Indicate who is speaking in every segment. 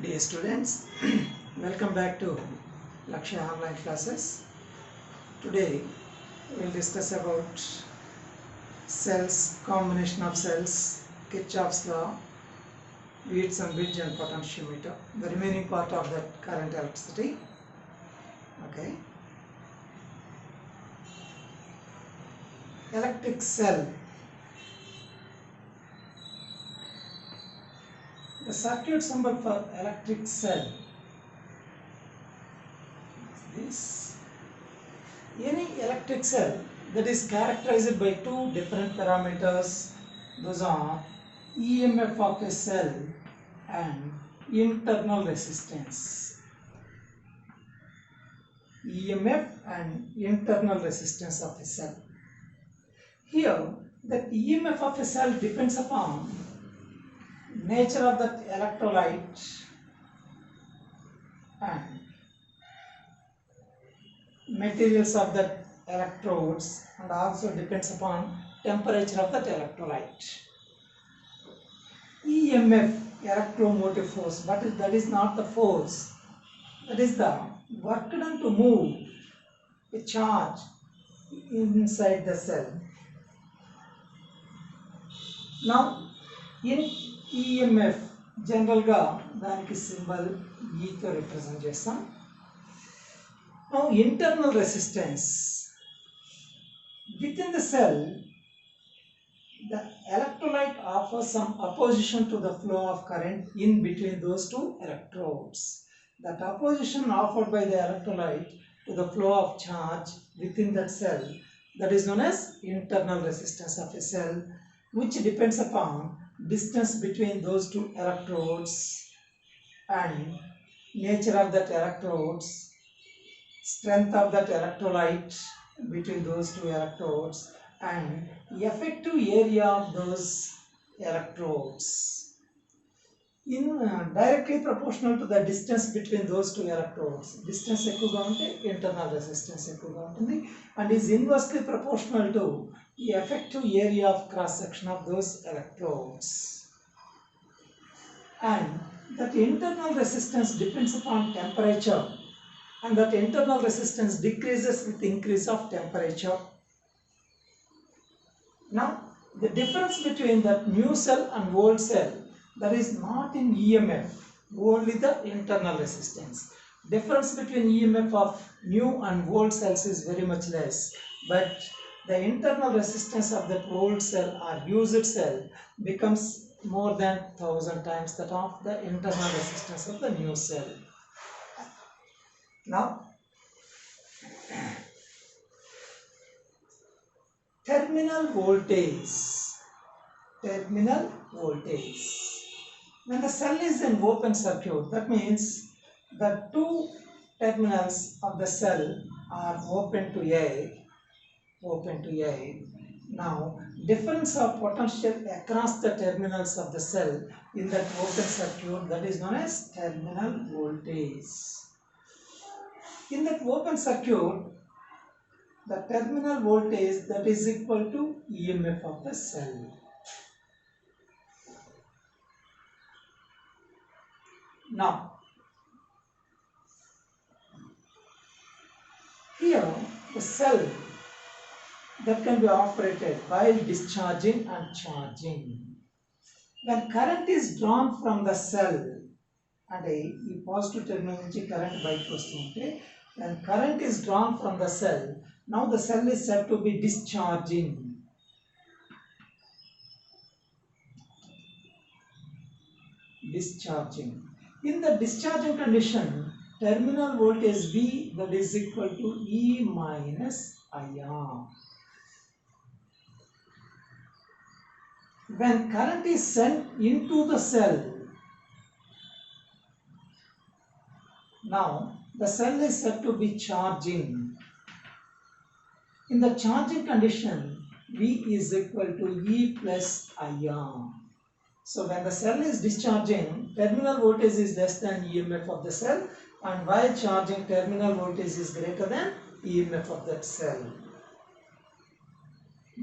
Speaker 1: Dear students, welcome back to Lakshya online classes. Today we will discuss about cells, combination of cells, Kirchhoff's law, Wheatson bridge and potentiometer, the remaining part of that current electricity. Okay. Electric cell. The circuit symbol for electric cell is this. Any electric cell that is characterized by two different parameters, those are EMF of a cell and internal resistance. EMF and internal resistance of a cell. Here, the EMF of a cell depends upon nature of that electrolyte and materials of that electrodes, and also depends upon temperature of that electrolyte. EMF, electromotive force, but that is not the force, that is the work done to move a charge inside the cell. Now in EMF general గా దానికి symbol E తో represent చేస్తాం. Now internal resistance, within the cell the electrolyte offers some opposition to the flow of current in between those two electrodes. That opposition offered by the electrolyte to the flow of charge within that cell, that is known as internal resistance of a cell, which depends upon distance between those two electrodes and nature of that electrodes, strength of that electrolyte between those two electrodes, and effective area of those electrodes. In directly proportional to the distance between those two electrodes, distance ఎక్కువగా ఉంటే internal resistance ఎక్కువగా ఉంటుంది, and is inversely proportional to the effective area of cross section of those electrodes. And that internal resistance depends upon temperature, and that internal resistance decreases with increase of temperature. Now the difference between that new cell and old cell, that is not in EMF, only the internal resistance. Difference between EMF of new and old cells is very much less, but the internal resistance of that old cell or used cell becomes more than 1000 times that of the internal resistance of the new cell. Now terminal voltage. Terminal voltage. When the cell is in open circuit, that means the two terminals of the cell are open to air. Now difference of potential across the terminals of the cell in that open circuit, that is known as terminal voltage. In that open circuit, the terminal voltage, that is equal to EMF of the cell. Now here the cell that can be operated while discharging and charging. When current is drawn from the cell, and ఈ positive terminal నుంచి current బయటకు వస్తుంటే, when current is drawn from the cell, now the cell is said to be discharging. In the discharging condition, terminal voltage V, that is equal to E minus IR. When current is sent into the cell, now the cell is said to be charging. In the charging condition, V is equal to E plus IR. So when the cell is discharging, terminal voltage is less than EMF of the cell, and while charging, terminal voltage is greater than EMF of that cell.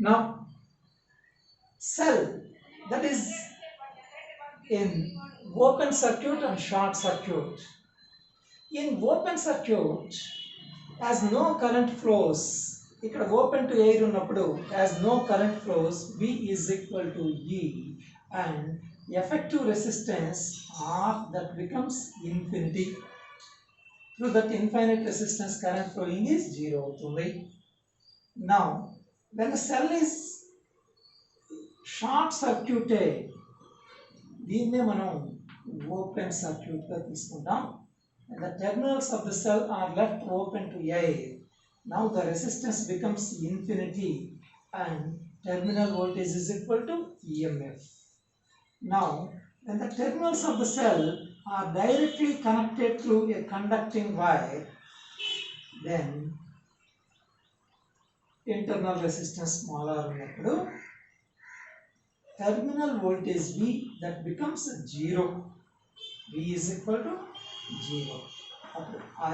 Speaker 1: Now cell, that is in open circuit and short circuit. In open circuit, as no current flows, ఇక్కడ open to air ఉన్నప్పుడు as no current flows, V is equal to E, and effective resistance R that becomes infinity. Through that infinite resistance, current flowing is 0 అవుతుంది. Now, when the cell is short circuited, దీన్నే మనం open circuit గా తీసుకుంటాం. And the terminals of the cell are left open to air. Now the resistance becomes infinity and terminal voltage is equal to EMF. Now, when the terminals of the cell are directly connected through a conducting wire, then internal resistance smaller ఉన్నప్పుడు terminal voltage V that becomes 0. V is equal to 0.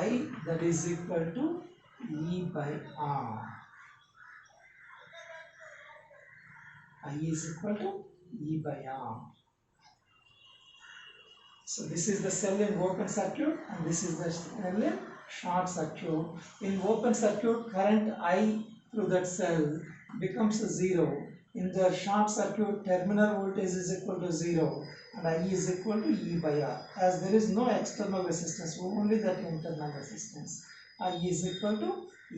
Speaker 1: I that is equal to E by R. I is equal to E by R. So this is the cell in open circuit and this is the cell in short circuit. In open circuit, current I through that cell becomes 0. In the short circuit, terminal voltage is equal to 0 and I is equal to E by R. As there is no external resistance, only that internal resistance, I is equal to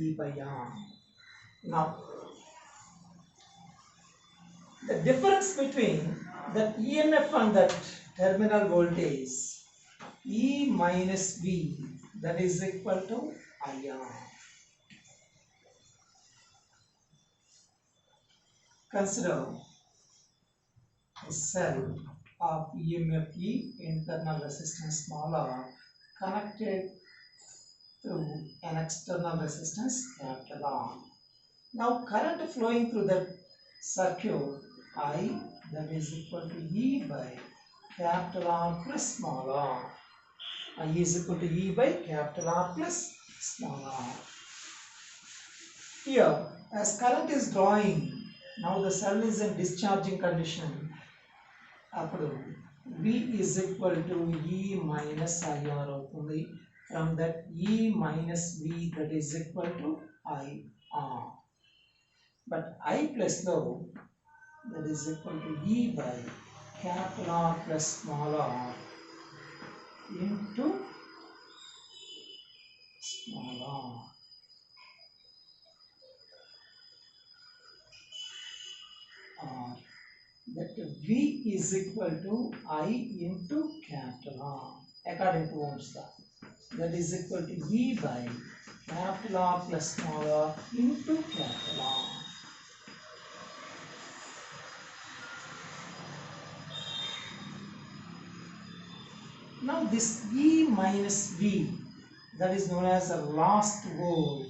Speaker 1: E by R. Now, the difference between that EMF and that terminal voltage, E minus V, that is equal to IR. Consider a cell of EMF E, internal resistance small r, connected through an external resistance capital R. Now current flowing through that circuit I, that is equal to E by capital R plus small r. I is equal to E by capital R plus small r. Here, as current is drawing, now the cell is in discharging condition. Appudu V is equal to E minus IR అవుతుంది. From that E minus V, that is equal to IR. But I plus though, that is equal to E by capital R plus small r into small r. That V is equal to I into capital R according to Ohm's law. That is equal to E by capital R plus small r into capital R. Now this E minus V, that is known as the last volt.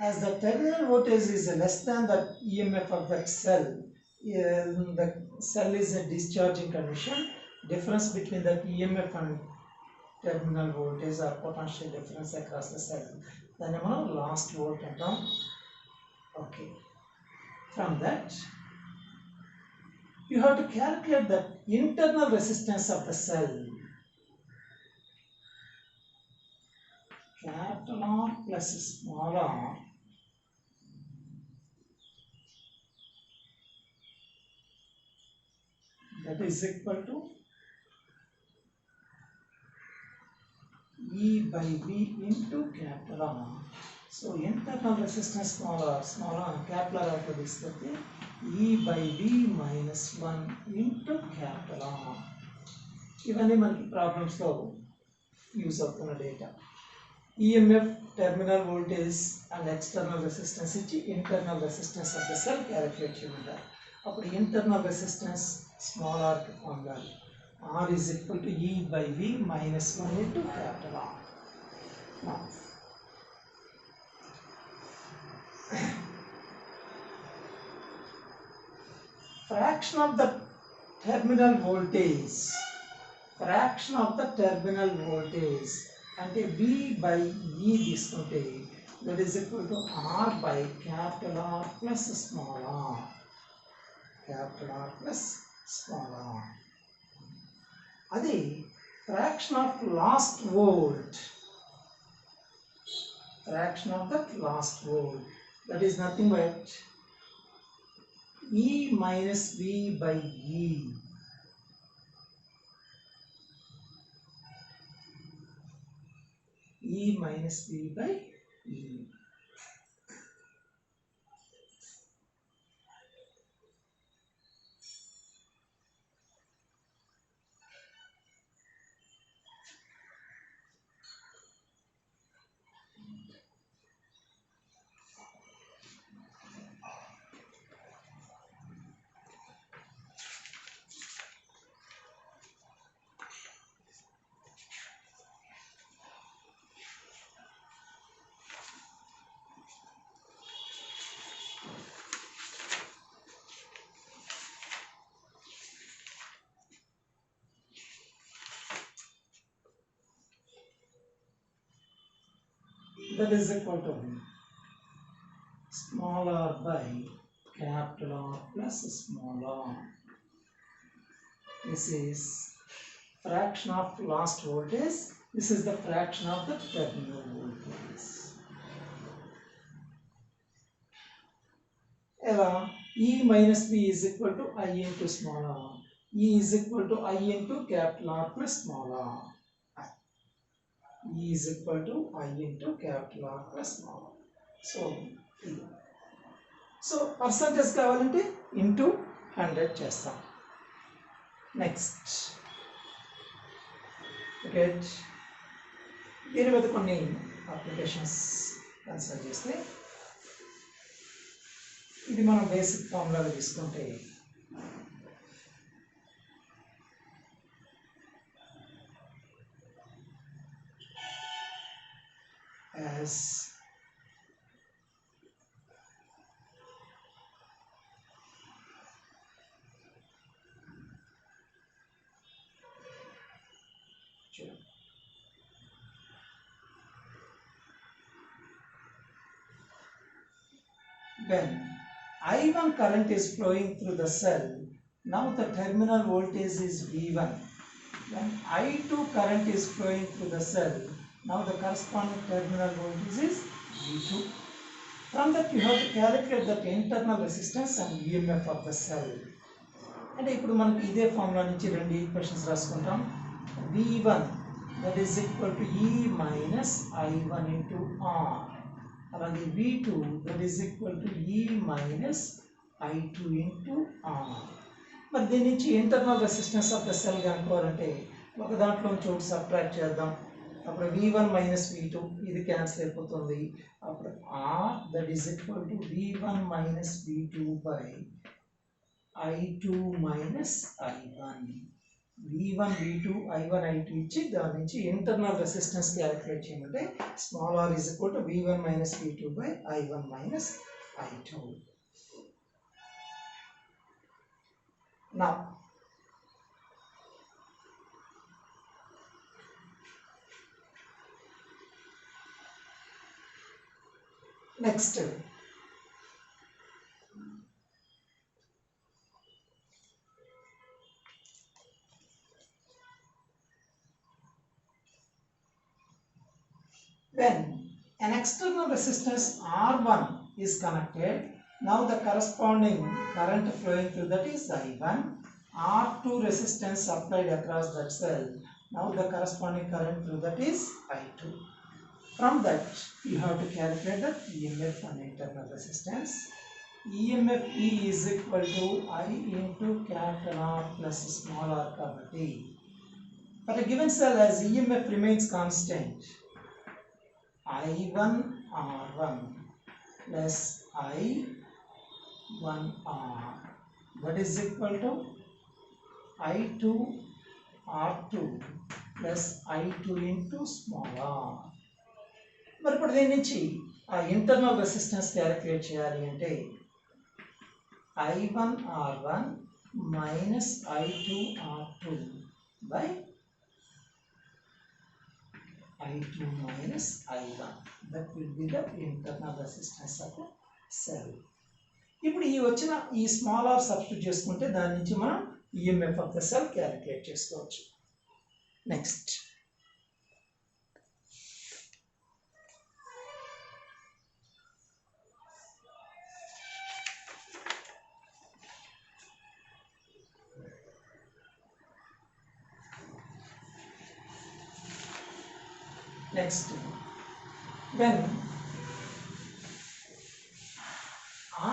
Speaker 1: As the terminal voltage is less than the EMF of that cell, the cell is a discharging condition. Difference between the EMF and terminal voltage or potential difference across the cell, then last volt antam. Okay. From that, you have to calculate the internal resistance of the cell. Capital R plus small r that is equal to E by V into capital R. So internal resistance small r capital R to this E by V minus 1 into capital R. ఇవన్నీ మనకి problems లో use అవుతున్న data. EMF, terminal voltage and external resistance ఇచ్చి internal resistance of the cell calculate చేయమంటారు. అప్పుడు internal resistance small r కి పొందాలి. R is equal to E by V minus 1 into capital R. Now, fraction of the terminal voltage, అంటే V by E తీసుకుంటే that is equal to R by capital R plus small r. Capital R plus small r. అది fraction of last volt, fraction of that last volt, that is nothing but E minus V by E. E minus V by E. That is equal to small r by capital R plus small r. This is fraction of last voltage. This is the fraction of the terminal voltage. E minus V is equal to I into small r. E is equal to I into capital R plus small r. E is equal to I into capital R plus small r. So percentage కావాలంటే into 100 చేస్తాం. Next okay, దీని మీద కొన్ని applications consider చేస్తే ఇది మనం basic ఫార్ములాగా తీసుకుంటే as when I1 current is flowing through the cell, now the terminal voltage is V1. When I2 current is flowing through the cell, now the corresponding terminal voltage is V2. From that you have to calculate the internal resistance and EMF of the cell. అంటే ఇప్పుడు మనకి ఇదే formula నుంచి రెండు equations రాసుకుంటాం. V1 that is equal to E minus I1 into R. అలాగే V2 that is equal to E minus I2 into R. మరి దీని నుంచి internal resistance of the cell కనుక్కోవాలంటే ఒక దాంట్లో నుంచి ఒకటి సబ్ట్రాక్ట్ చేద్దాం. అప్పుడు V1 మైనస్ V2 ఇది క్యాన్సిల్ అయిపోతుంది. అప్పుడు R that is equal to V1 minus V2 by I2 minus I1. V1 V2 I1 I2 ఇచ్చి దాని నుంచి ఇంటర్నల్ రెసిస్టెన్స్ క్యాలిక్యులేట్ చేయమంటే small r is equal to V1 minus V2 by I1 minus I2. Now next when an external resistance R1 is connected, now the corresponding current flowing through that is I1. R2 resistance applied across that cell, now the corresponding current through that is I2. From that you have to calculate the EMF and internal resistance. EMF E is equal to I into capital R plus small r kabatti. For a given cell, as EMF remains constant, I1 R1 plus I1 R, that is equal to I2 R2 plus I2 into small r. మరి ఇప్పుడు దీని నుంచి ఆ internal resistance calculate చేయాలి అంటే I1 R1 minus I2 R2 by I2 minus I1. That will be the internal resistance of the cell. ఇప్పుడు ఈ వచ్చిన ఈ స్మాల్ r సబ్స్టిట్యూట్ చేసుకుంటే దాని నుంచి మనం EMF of the cell calculate చేసుకోవచ్చు. Next when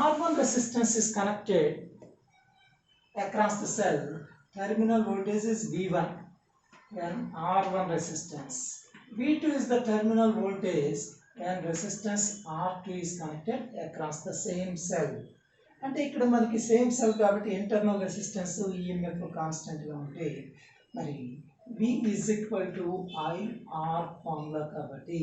Speaker 1: R1 resistance is connected across the cell, terminal voltage is V1 when R1 resistance. V2 is the terminal voltage when resistance R2 is connected across the same cell. అంటే ఇక్కడ మనకి same cell కాబట్టి internal resistance EMF constant గా ఉంటే మరి V is equal to IR formula కాబట్టి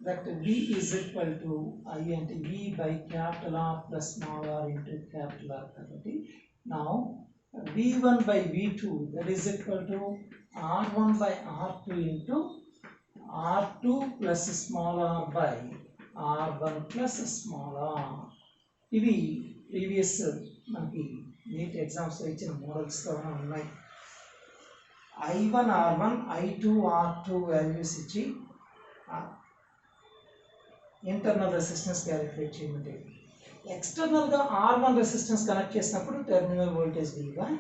Speaker 1: that V is equal to I and V by capital R plus small r into capital R కాబట్టి now V1 by V2 that is equal to R1 by R2 into R2 plus small r by R1 plus small r. ఇవి previous మనకి neat ఎగ్జామ్స్లో ఇచ్చిన మోడల్స్తో ఉన్నాయి. I1 R1 I2 R2 values ఇచ్చి internal resistance calculate చేయమంటే ఎక్స్టర్నల్గా R1 resistance connect చేసినప్పుడు terminal voltage V1,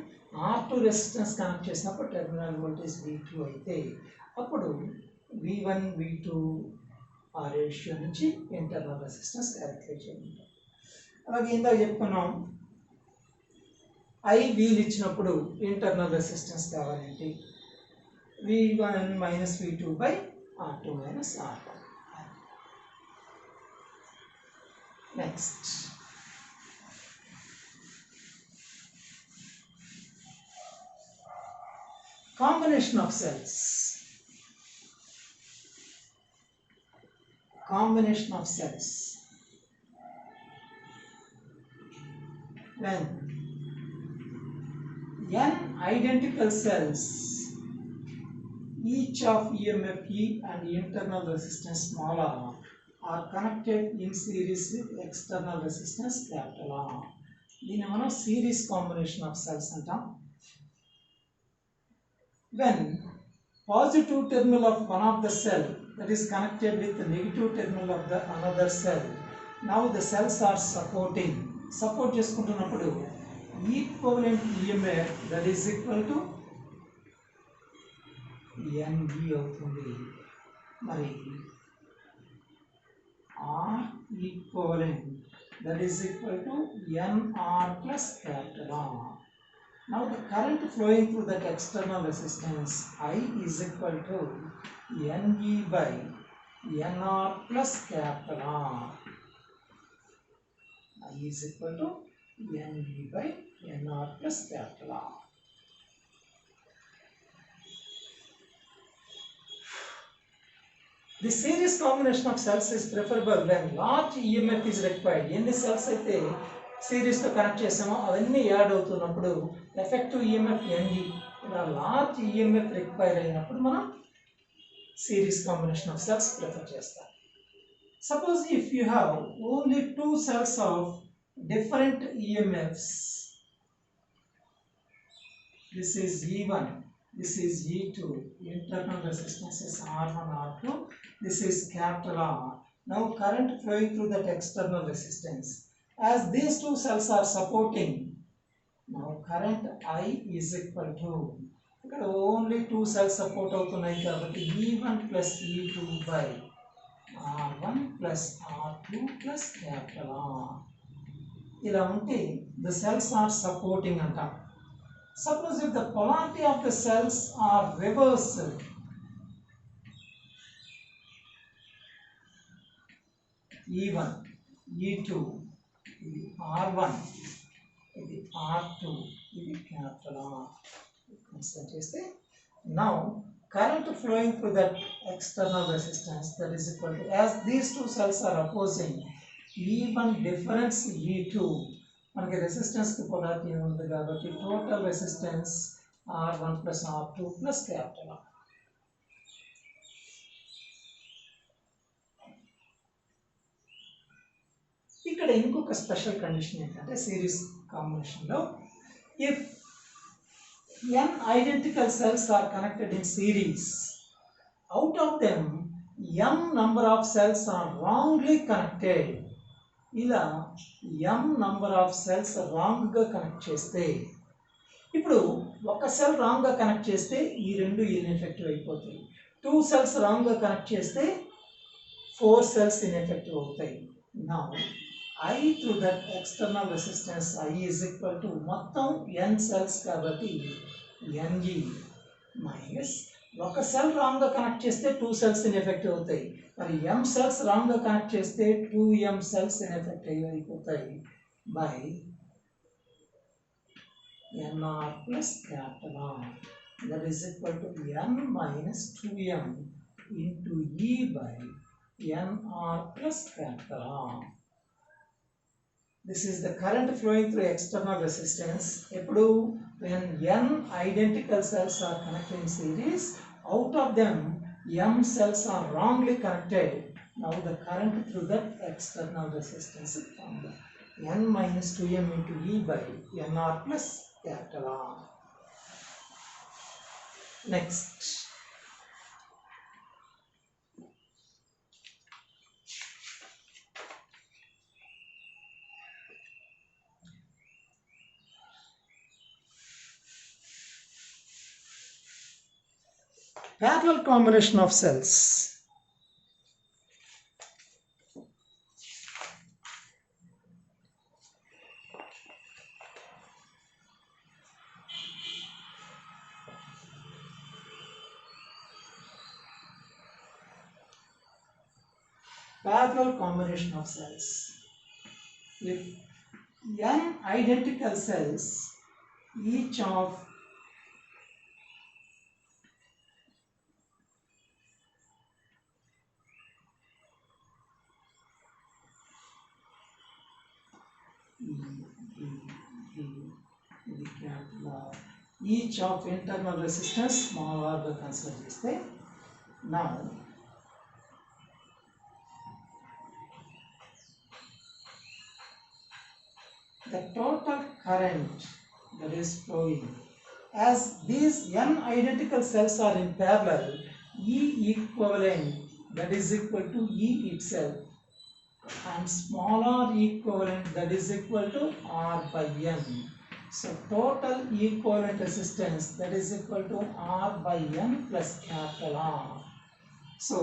Speaker 1: R2 resistance connect చేసినప్పుడు terminal voltage V2 అయితే అప్పుడు V1 V2 ఆ రేషియో నుంచి ఇంటర్నల్ రెసిస్టెన్స్ క్యాలిక్యులేట్ చేయమంటాం. అలాగే ఇందాక చెప్పుకున్నాం I వీల్ ఇచ్చినప్పుడు ఇంటర్నల్ రెసిస్టెన్స్ కావాలంటే V1 minus V2 by R2 minus R1. Next, combination of cells. Combination of cells. When n identical cells, each of EMF E and internal resistance small r are connected in series with external resistance capital R. దీన్ని మనం series combination of cells అంటాం. When positive terminal of one of the cell that is connected with the negative terminal of the another cell, now the cells are supporting. Support చేసుకుంటున్నప్పుడు equivalent EMF that is equal to NE అవుతుంది. మరి R equivalent that is equal to NR plus capital R. Now the current flowing through that external resistance I is equal to NE by NR plus capital R. I is equal to NE by NR plus capital R. The series combination of cells is preferable when large EMF is required. ఎన్ని cells అయితే సిరీస్తో connect చేసామో అవన్నీ add అవుతున్నప్పుడు effective EMF NE ఇలా large EMF require అయినప్పుడు మనం series combination of cells prefer చేస్తాం. Suppose if you have only 2 cells of different EMFs, this is E1, this is E2, internal resistance is R1, R2, this is capital R. Now current flowing through that external resistance. As these 2 cells are supporting, now current I is equal to, ఇక్కడ only 2 cells support అవుతున్నాయి కాబట్టి E1 plus E2 by R1 plus R2 plus capital R. ఇలా ఉంటే the cells are supporting అంటాం. Suppose if the polarity of the cells are reversed, E1, E2, ఇది R1, ఇది R2, ఇది capital R. Consider చేస్తే now current flowing through that external resistance that is equal to, as these 2 cells are opposing, E1 difference E2, మనకి resistance కి polarity ఉంది కాబట్టి total resistance R1 plus R2 plus capital R. ఇక్కడ ఇంకొక special condition ఏంటంటే series కాంబినేషన్లో if n identical cells are connected in series, out of them m number of cells are wrongly connected. ఇలా m number of cells రాంగ్గా connect చేస్తే, ఇప్పుడు ఒక cell రాంగ్గా కనెక్ట్ చేస్తే ఈ రెండు ఇన్ఎఫెక్టివ్ అయిపోతాయి. 2 cells రాంగ్గా కనెక్ట్ చేస్తే 4 cells ఇన్ఎఫెక్టివ్ అవుతాయి. Now I through that external resistance I is equal to మొత్తం n cells కాబట్టి Ne మైనస్ ఒక సెల్ రాంగ్గా కనెక్ట్ చేస్తే 2 cells ఇన్ఎఫెక్టివ్ అవుతాయి. మరి m cells రాంగ్గా కనెక్ట్ చేస్తే 2m cells ఇన్ఎఫెక్టివ్ అయిపోతాయి by nr plus capital R. That is equal to n minus 2m into E by nr plus capital R. This is the current flowing through external resistance. Epudu when n identical cells are connected in series, out of them m cells are wrongly connected. Now the current through that external resistance is found. N minus 2m into E by nr plus capital R. Next. Parallel combination of cells. Parallel combination of cells. If n identical cells, each of each of internal resistance small r గా consider చేస్తే, now the total current that is flowing, as these n identical cells are in parallel, E equivalent that is equal to E itself and small r equivalent that is equal to R by n. So total equivalent resistance that is equal to R by n plus capital R. So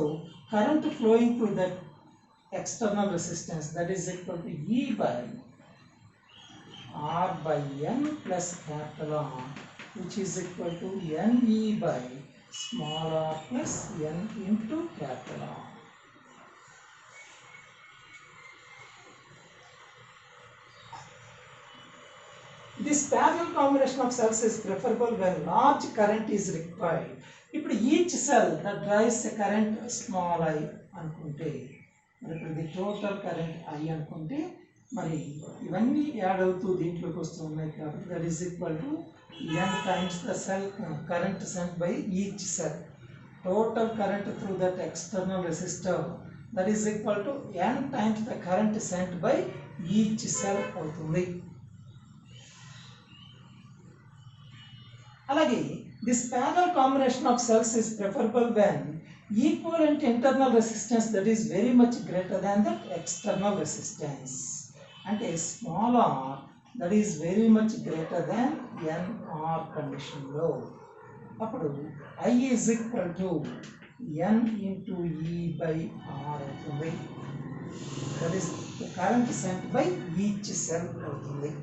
Speaker 1: current flowing through that external resistance that is equal to E by R by n plus capital R, which is equal to Ne by small r plus n into capital R. This parallel combination of cells is preferable when large current is required. ఇప్పుడు each cell that drives a current small I అనుకుంటే, మరి ఇప్పుడు the total current I అనుకుంటే, మరి ఇవన్నీ add అవుతూ దీంట్లోకి వస్తున్నాయి కాబట్టి that is equal to n times the cell current sent by each cell. Total current through that external resistor that is equal to n times the current sent by each cell అవుతుంది. అలాగే this parallel combination of cells is preferable when equivalent internal resistance that is very much greater than the external resistance, and a small r that is very much greater than nr condition లో అప్పుడు I is equal to n into E by R అవుతుంది. That is the current sent by each cell అవుతుంది.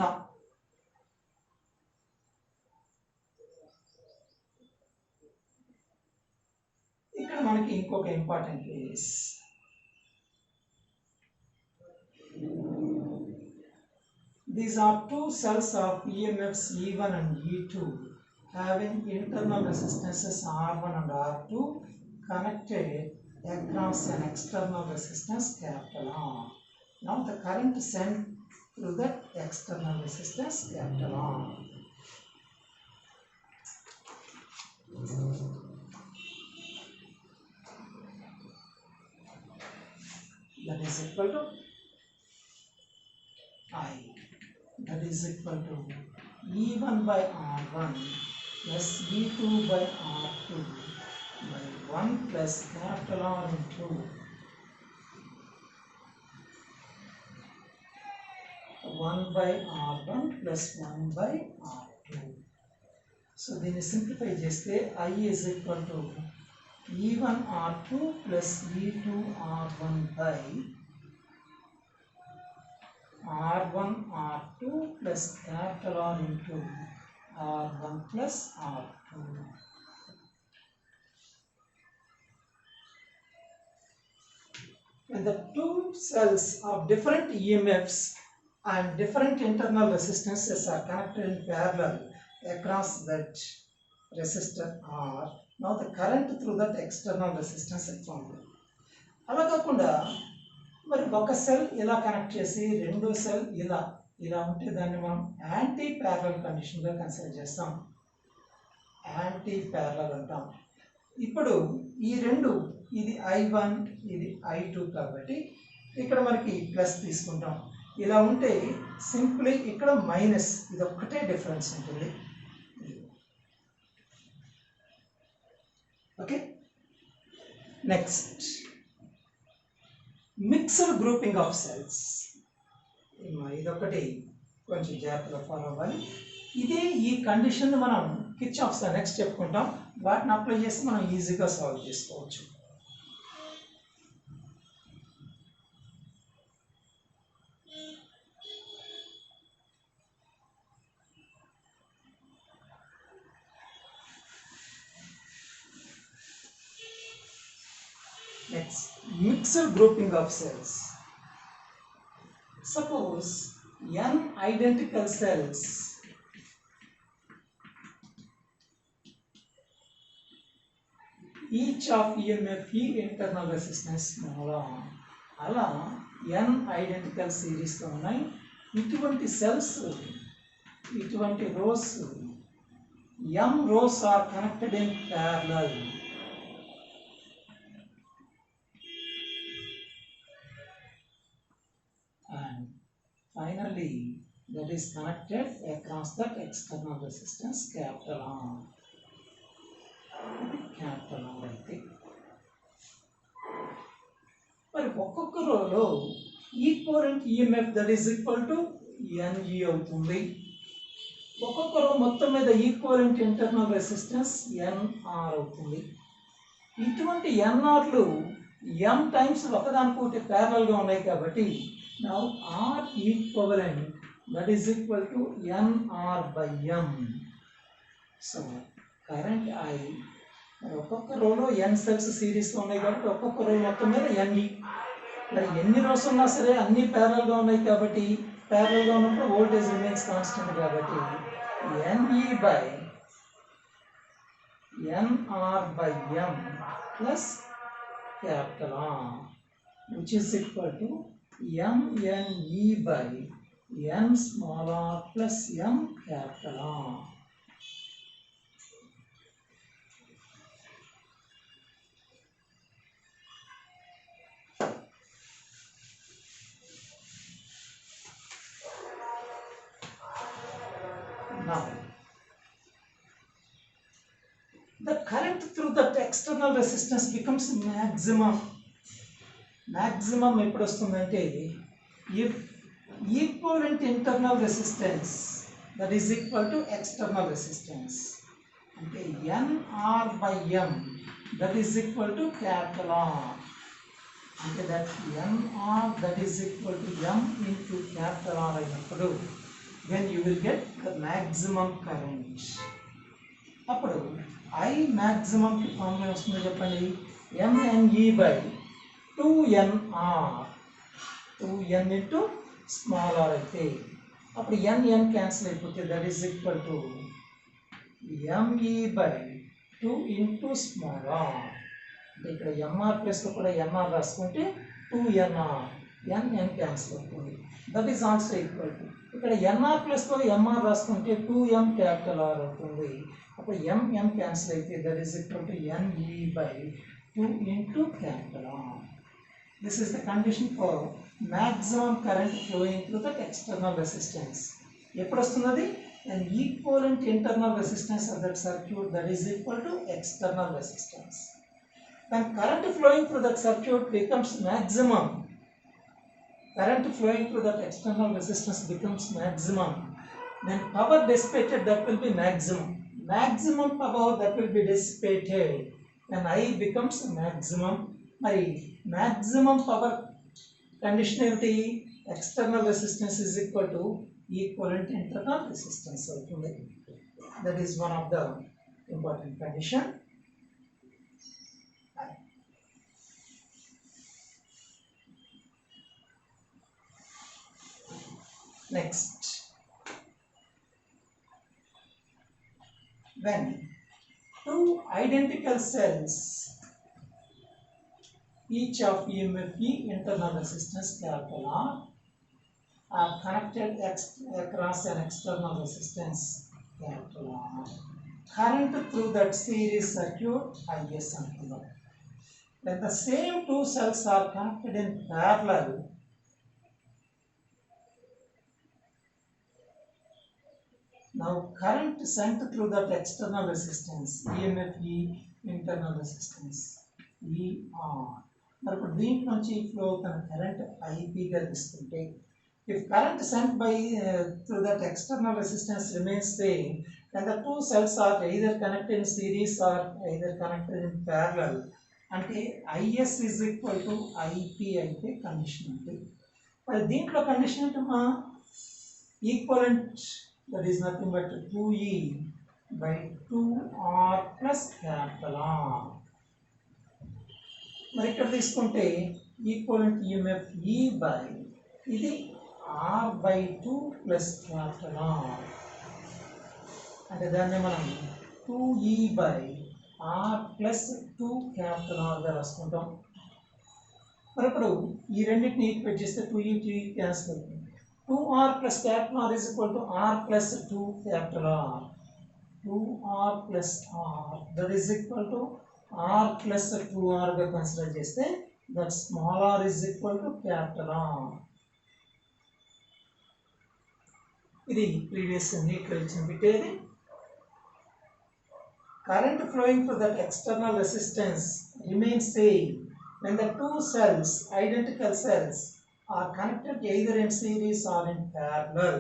Speaker 1: Now ఇక్కడ మనకి ఇంకొక important is these are two cells of EMFs E1 and E2 having internal resistances R1 and R2 connected across an external resistance capital R. Now the current sent through that external resistance capital R. that is equal to I, that is equal to E1 by R1 plus E2 by R2 by 1 plus capital R into 1 by R1 plus 1 by R2. So then simplify cheste I is equal to E1 R2 plus E2 R1 by R1 R2 plus capital R into R1 plus R2. When the two cells of different EMFs and different internal resistances are connected in parallel across that resistor R, now the current through that external resistance is formed. అలా కాకుండా మరి ఒక cell ఇలా connect చేసి రెండో cell ఇలా ఉంటే దాన్ని మనం యాంటీ ప్యారలల్ కండిషన్గా కన్సిడర్ చేస్తాం. యాంటీ ప్యారలల్ అంటాం. ఇప్పుడు ఈ రెండు, ఇది I1 ఇది I2 కాబట్టి ఇక్కడ మనకి ప్లస్ తీసుకుంటాం. ఇలా ఉంటే సింప్లీ ఇక్కడ మైనస్, ఇది ఒక్కటే డిఫరెన్స్ ఉంటుంది. Okay, next mixed grouping of cells. ఇదొకటి కొంచెం జాగ్రత్తగా ఫాలో అవ్వాలి. ఇదే ఈ కండిషన్ మనం కిర్చాఫ్స్ లా నెక్స్ట్ చెప్పుకుంటాం. వాటిని అప్లై చేసి మనం ఈజీగా సాల్వ్ చేసుకోవచ్చు. Next, mixed grouping of cells. Suppose n identical cells each of EMF E internal resistance అలా n identical series తో ఉన్నాయి. ఇటువంటి సెల్స్, ఇటువంటి rose m rows are connected in parallel. And finally that is connected across that external resistance capital R. Capital R అయితే మరి ఒక్కొక్క రోలో equivalent EMF that is equal to NE అవుతుంది. ఒక్కొక్క రో మొత్తం మీద ఈక్వలెంట్ ఇంటర్నల్ రెసిస్టెన్స్ NR అవుతుంది. ఇటువంటి NRలు m టైమ్స్ ఒకదానికొకటి ప్యారలల్గా ఉన్నాయి కాబట్టి now R equivalent that is equal to NR by M. So current I ఒక్కొక్క రోలో n సెల్స్ సిరీస్లో ఉన్నాయి కాబట్టి ఒక్కొక్క రో మొత్తం మీద NE. మరి ఎన్ని రోస్ ఉన్నా సరే అన్ని ప్యారలల్గా ఉన్నాయి కాబట్టి ప్యారలల్గా ఉన్నప్పుడు వోల్టేజ్ రిమైన్స్ కాన్స్టెంట్ కాబట్టి NE by NR by M plus capital R which is equal to MNE by N small r plus M capital R. Now, the current through that external resistance becomes maximum. Maximum ఎప్పుడు వస్తుందంటే if equivalent internal resistance that is equal to external resistance అంటే NR by M that is equal to capital R అంటే that NR that is equal to M into capital R అయినప్పుడు when you will get the maximum current. అప్పుడు I maximum కి formula వస్తుందో చెప్పండి, MNE by 2NR 2N into small r అయితే అప్పుడు n cancel అయిపోతే that is equal to ME by 2 into small r. అంటే ఇక్కడ MR ప్లస్లో కూడా NR రాసుకుంటే 2NR n క్యాన్సిల్ అవుతుంది. That is also equal to ఇక్కడ NR ప్లస్లో MR రాసుకుంటే 2M క్యాపిటల్ R అవుతుంది. అప్పుడు M క్యాన్సిల్ అయితే that is equal to NE by 2 into capital R. This is the condition for maximum current flowing through that external resistance. ఎప్పుడు వస్తున్నది? An equivalent internal resistance of that circuit that is equal to external resistance. When current flowing through that circuit becomes maximum, current flowing through that external resistance becomes maximum, then power dissipated that will be maximum. Maximum power that will be dissipated when I becomes maximum. మరి maximum power condition ఏమిటి? External resistance is equal to equivalent internal resistance అవుతుంది. That is one of the important condition. Next, when two identical cells, each of EMF E internal resistance capital R, are connected across an external resistance capital R, current through that series circuit IS antunnam. When the same two cells are connected in parallel, now current sent through that external resistance EMF E internal resistance ER, మరి ఇప్పుడు దీంట్లో నుంచి flow అవుతున్న current IP గా తీసుకుంటే, if current sent by through that external resistance remains same, then the two cells are either connected in series or either connected in parallel, అంటే IS is equal to IP అయితే condition ఉంది. మరి దీంట్లో condition ఏంటమ్మా? Equivalent, that is nothing but 2E by 2R plus capital R. మరి ఇక్కడ తీసుకుంటే equivalent EMF E by ఇది R by 2 plus capital R, అంటే దాన్ని మనం 2E by R plus 2 capital R గా రాసుకుంటాం. మరి ఇప్పుడు ఈ రెండింటిని ఈక్వేట్ చేస్తే 2E 2E క్యాన్సిల్ అవుతుంది. 2R plus capital R is equal to R plus 2 capital R. 2R plus R, that is equal to R plus 2R గా consider చేస్తే that small r is equal to capital R. ఇది previous ఇక్కడ ఇచ్చిన పెట్టేది. Current flowing through that external resistance remains same when the two cells, identical cells, are connected either in series or in parallel.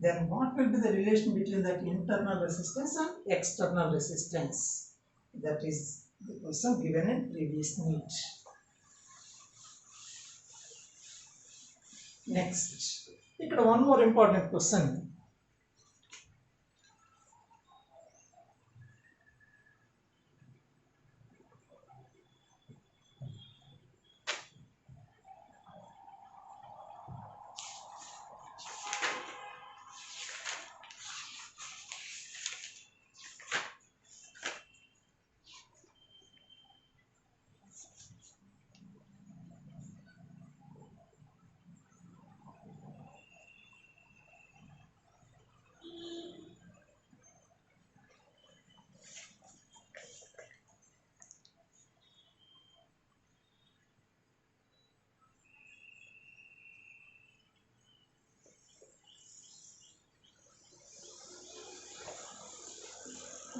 Speaker 1: Then what will be the relation between that internal resistance and external resistance? That is the question given in previous unit. Next, ఇక్కడ one more important question.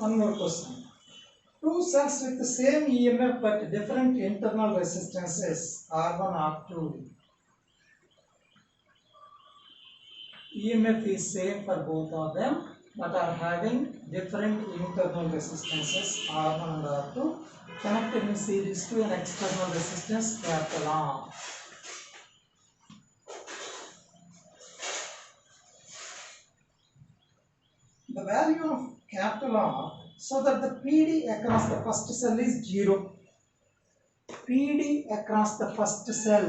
Speaker 1: One more question. Two cells with the same EMF but different internal resistances R1, R2. EMF is same for both of them but are having different internal resistances R1 and R2 connected in series to an external resistance capital R. The value of capital R so that the PD across the first cell is 0. PD across the first cell.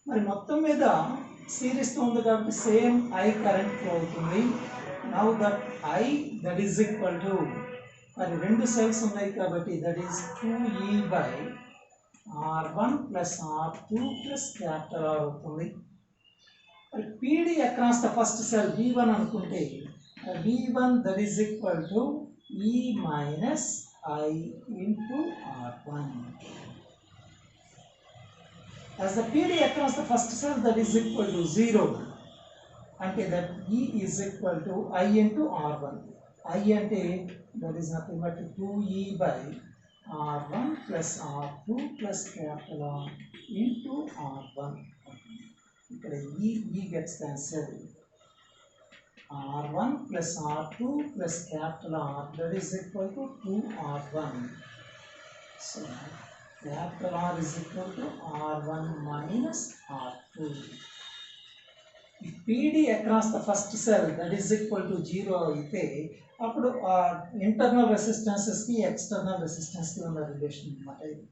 Speaker 1: మరి మొత్తం మీద series తో ఉంది కాబట్టి same I current flow అవుతుంది. Now that I that is equal to, మరి రెండు cells ఉన్నాయి కాబట్టి that is 2E by R1 plus R2 plus capital R అవుతుంది. మరి PD across the first cell V1 అనుకుంటే V1 that is equal to E minus I into R1. as the PD across the first cell, that is equal to 0, ante that E is equal to I into R1. I ante that is nothing but 2E by R1 plus R2 plus capital R into R1. ఇక్కడ E gets cancelled. R1 plus R2 plus capital R, that is equal to 2R1. So capital R is equal to R1 minus R2. If PD across the first cell, that is equal to 0 అయితే అప్పుడు internal resistances కి external resistance కి ఉన్న relation అన్నమాట ఇది.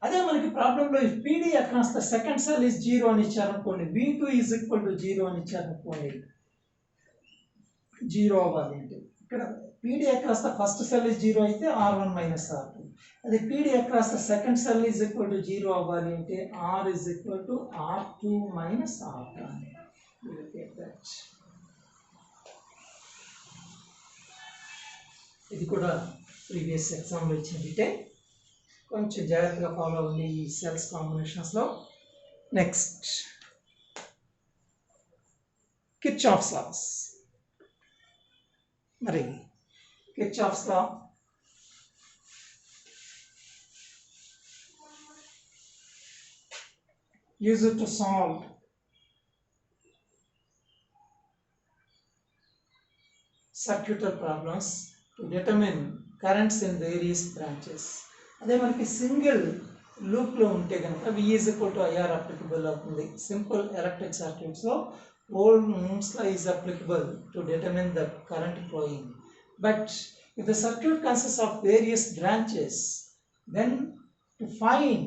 Speaker 1: అదే మనకి ప్రాబ్లంలో if PD across the second cell is 0 అని ఇచ్చారనుకోండి, V2 is equal to 0 అని ఇచ్చారనుకోండి, 0 అవ్వాలి అంటే ఇక్కడ PD across the first cell is 0 అయితే R1 minus R2. అదే PD across the second cell is equal to 0 అవ్వాలి అంటే R is equal to R2 minus R1. We will get that. ఇది కూడా ప్రీవియస్ ఎగ్జామ్లో ఇచ్చిన డీటెయిల్, కొంచెం జాగ్రత్తగా ఫాలో అవ్వండి ఈ సెల్స్ కాంబినేషన్స్లో. Next Kirchhoff's laws. మరి Kirchhoff's law use it to solve circuital problems to determine currents in various branches. అదే మనకి సింగిల్ లూప్లో ఉంటే కనుక V is equal to IR applicable అవుతుంది. సింపుల్ ఎలక్ట్రిక్ సర్క్యూట్స్లో Ohm's law is applicable to determine the current flowing. But if the circuit consists of various branches, then to find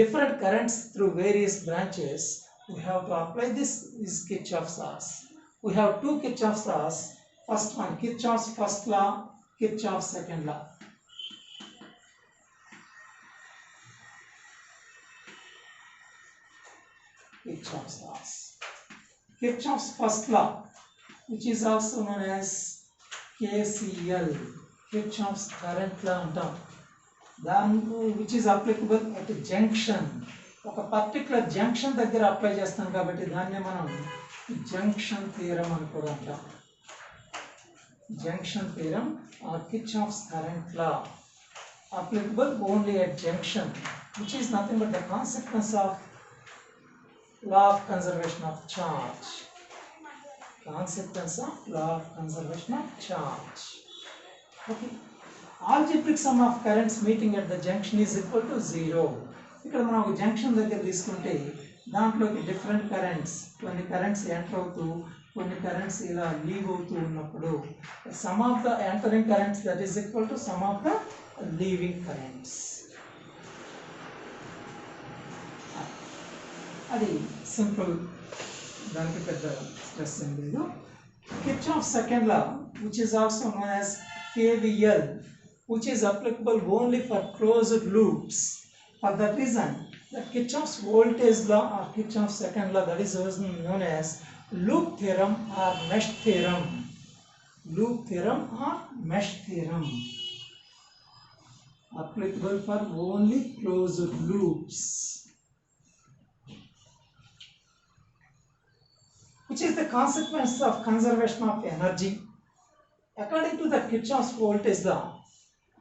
Speaker 1: different currents through various branches, we have to apply this is Kirchhoff's laws. We have two Kirchhoff's laws. First one, Kirchhoff's first law, Kirchhoff's second law. Kirchhoff's laws. Kirchhoff's first law, which is also known as KCL, Kirchhoff's current law antam. Which is applicable at a junction. ఒక particular junction దగ్గర apply చేస్తాం కాబట్టి దాన్ని మనం junction theorem అని కూడా అంటాం. Junction theorem or Kirchhoff's current law applicable only at junction, which is nothing but the consequence of law of conservation of charge. Consequence of law of conservation of charge. Okay. Algebraic sum of currents meeting at the junction is equal to 0. ఇక్కడ మనం ఒక junction దగ్గర తీసుకుంటే దాంట్లోకి different currents, కొన్ని currents enter అవుతూ కొన్ని currents ఇలా లీవ్ అవుతూ ఉన్నప్పుడు sum of the entering currents that is equal to sum of the leaving currents. అది సింపుల్, దానికి పెద్ద స్ట్రెస్ ఏం లేదు. Kirchhoff second law which is also known as KVL, which is applicable only for closed loops. For that reason, the Kirchhoff's voltage law or Kirchhoff's second law, that is known as loop theorem or mesh theorem. Loop theorem or mesh theorem, applicable for only closed loops. Which is the consequence of conservation of energy. According to the Kirchhoff's voltage law,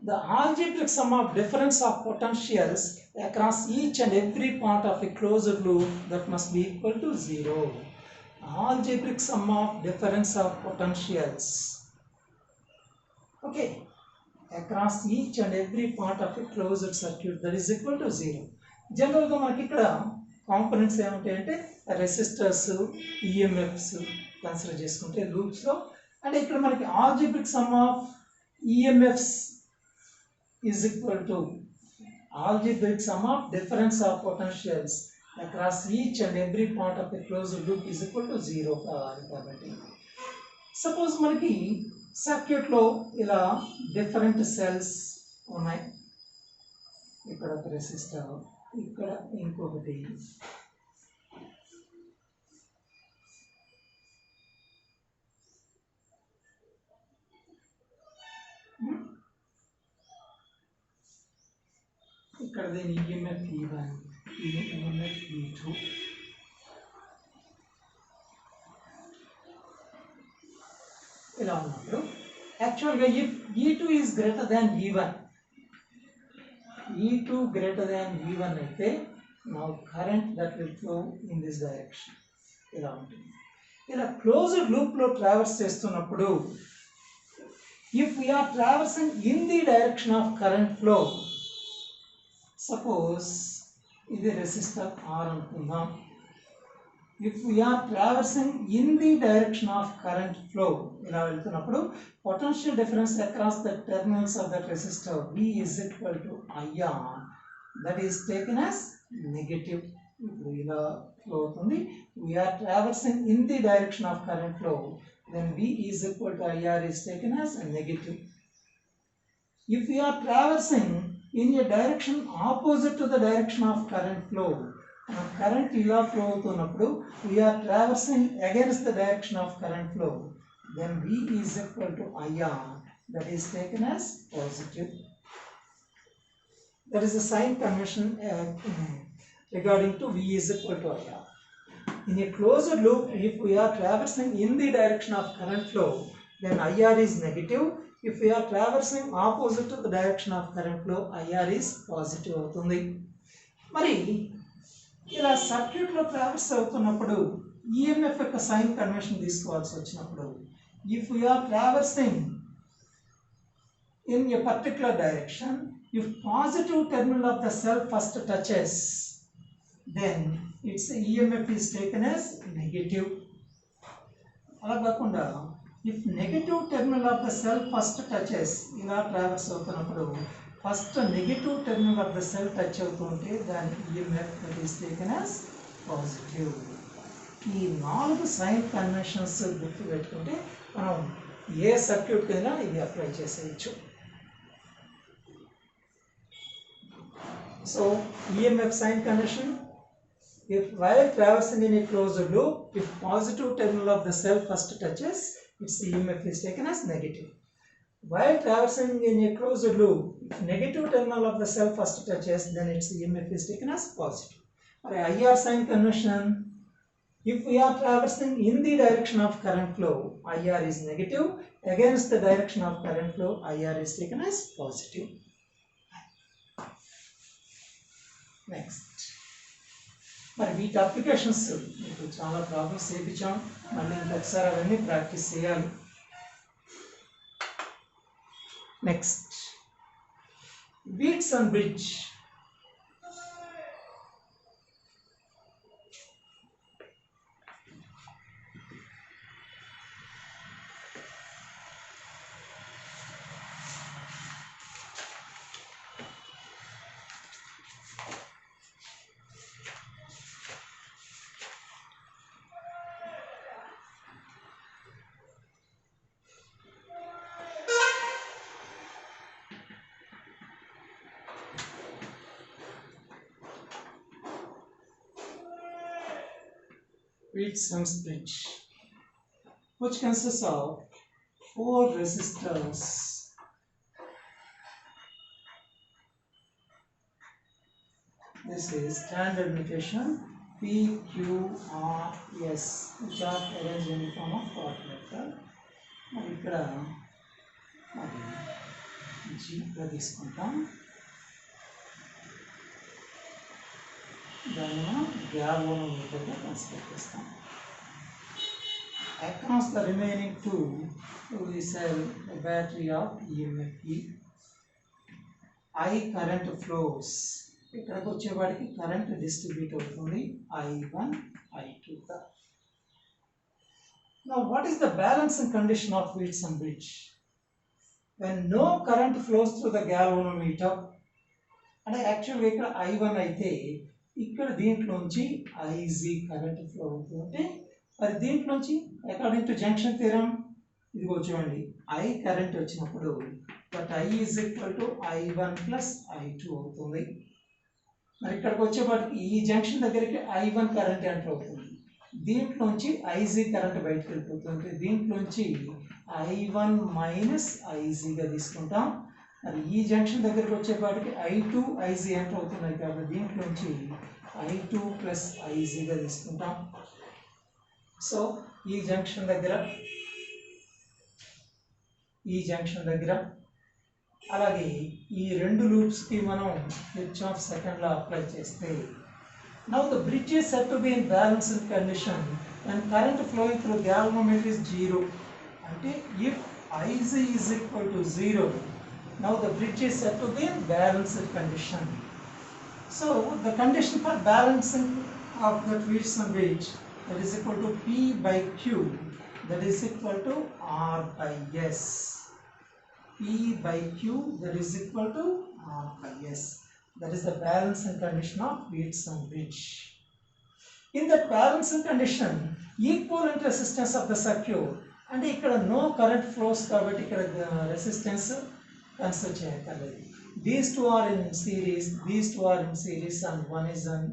Speaker 1: the algebraic sum of difference of potentials across each and every part of a closed loop that must be equal to 0. Algebraic sum of difference of potentials, okay, across each and every part of a closed circuit that is equal to 0. Generally మనకి ఇక్కడ components ఏమంటాయంటే resistors, EMFs consider చేసుకుంటే లూప్స్లో. అంటే ఇక్కడ మనకి algebraic some of EMFs is equal to algebraic sum of difference of potentials across each and every part of a closed loop is equal to 0 కావాలి. కాబట్టి suppose మనకి సర్క్యూట్లో ఇలా డిఫరెంట్ సెల్స్ ఉన్నాయి. ఇక్కడ ఒక రెసిస్టర్, ఇక్కడ ఇంకొకటి, ఇక్కడ దీని ఈఎంఎఫ్ E1, EMF E2. ఇలా ఉన్నప్పుడు యాక్చువల్గా if E2 is greater than E1, E2 greater than E1 అయితే now current that will flow in this direction. ఇలా ఉంటుంది. ఇలా క్లోజ్డ్ లూప్లో ట్రావర్స్ చేస్తున్నప్పుడు if we are traversing in the direction of current flow, suppose ఇది resistor R అనుకుందాం. If we are traversing in the direction of current flow, ఇలా వెళ్తున్నప్పుడు potential difference across the terminals of that resistor V is equal to IR, that is taken as negative. ఇప్పుడు ఇలా flow అవుతుంది. We are traversing in the direction of current flow, then V is equal to IR is taken as a negative. If we are traversing in a direction opposite to the direction of current flow, current ఇలా flow అవుతున్నప్పుడు we are traversing against the direction of current flow, then V is equal to IR, that is taken as positive. That is the sign convention regarding to V is equal to IR. In a closed loop, if we are traversing in the direction of current flow, then IR is negative. If we are traversing opposite to the direction of current flow, IR is positive అవుతుంది. మరి ఇలా సర్క్యూట్లో traverse అవుతున్నప్పుడు EMF యొక్క sign convention తీసుకోవాల్సి వచ్చినప్పుడు if we are traversing in a particular direction, if positive terminal of the cell first touches, then its EMF is taken as negative. అలా కాకుండా if negative terminal of the cell first touches, ఇలా traverse అవుతున్నప్పుడు first negative terminal of the cell touch అవుతుంటే దాని EMF that is taken as positive. ఈ 4 sign conventions గుర్తు పెట్టుకుంటే మనం ఏ సర్క్యూట్ కింద ఇది అప్లై చేసేయచ్చు. So EMF sign convention, if while traversing in a closed loop, if positive terminal of the cell first touches, its EMF is taken as negative. While traversing in a closed loop, if negative terminal of the cell first touches, then its EMF is taken as positive. Or IR sign convention, if we are traversing in the direction of current flow, IR is negative. Against the direction of current flow, IR is taken as positive. Next. మరి వీటి applications మీకు చాలా problems చేయించాం, మళ్ళీ ఇంకొకసారి అవన్నీ practice చేయాలి. Next బీట్స్ అండ్ bridge. Wheatson's bridge, which consists of 4 resistors. This is standard notation PQRS, which are arranged in the form of quart letter. మరి ఇక్కడ మరి G తీసుకుంటాం, దాన్ని మనం గ్యాల్వనోమీటర్గా కన్సిడర్ చేస్తాం. Across the remaining 2, we sell a battery of EMF E. I current flows. ఇక్కడికి వచ్చేవాడికి current distribute అవుతుంది I1, I2. Now, what is the balancing condition of Wheatson bridge? When no current flows through the galvanometer, అంటే యాక్చువల్గా ఇక్కడ I1 అయితే ఇక్కడ దీంట్లోంచి IZ current flow అవుతుంటే మరి దీంట్లోంచి అకార్డింగ్ టు జంక్షన్ థియరం ఇదిగో చూడండి I కరెంట్ వచ్చినప్పుడు but I is equal to I1 plus I2 అవుతుంది. మరి ఇక్కడికి వచ్చేపాటికి ఈ జంక్షన్ దగ్గరికి I1 కరెంట్ ఎంటర్ అవుతుంది, దీంట్లోంచి IZ కరెంట్ బయటకు వెళ్ళిపోతుంది, దీంట్లోంచి I1 మైనస్ IZగా తీసుకుంటాం. మరి ఈ జంక్షన్ దగ్గరికి వచ్చేపాటికి I2 IZ ఎంటర్ అవుతున్నాయి కాబట్టి దీంట్లోంచి I2 ప్లస్ ఐజీగా తీసుకుంటాం. సో ఈ జంక్షన్ దగ్గర అలాగే ఈ రెండు లూప్స్కి మనం కిర్చాఫ్ సెకండ్ లా అప్లై చేస్తే now the bridge is said to be in balanced condition and current flowing through galvanometer is 0. అంటే if Iz is equal to 0, now the bridge is said to be in balanced condition. So the condition for balancing of that Wheatstone and bridge, that is equal to P by Q, that is equal to R by S. P by Q, that is equal to R by S. That is the balancing condition of Wheatstone bridge. In that balancing condition, equivalent resistance of the circuit, and ఇక్కడ no current flows కాబట్టి ఇక్కడ resistance consider చేయక్కర్లేదు. These two are in series, and one is on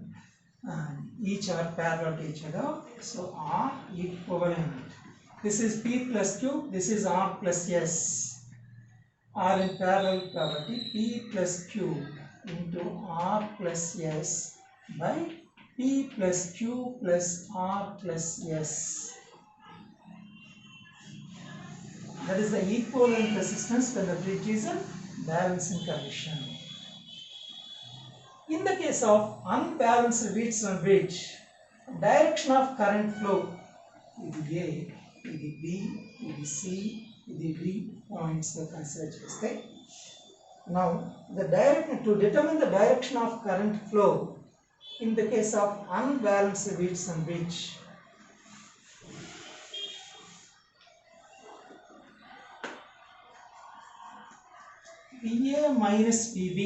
Speaker 1: each are parallel to each other, so R equivalent. This is P plus Q, this is R plus S. R in parallel కాబట్టి P plus Q into R plus S by P plus Q plus R plus S. That is the equivalent resistance when the bridge is in balancing condition. In the case of unbalanced Wheatstone bridge, direction of current flow, ఇది A, ఇది B, ఇది C, ఇది D points consider చేస్తే, now to determine the direction of current flow in the case of unbalanced Wheatstone bridge, PA minus PB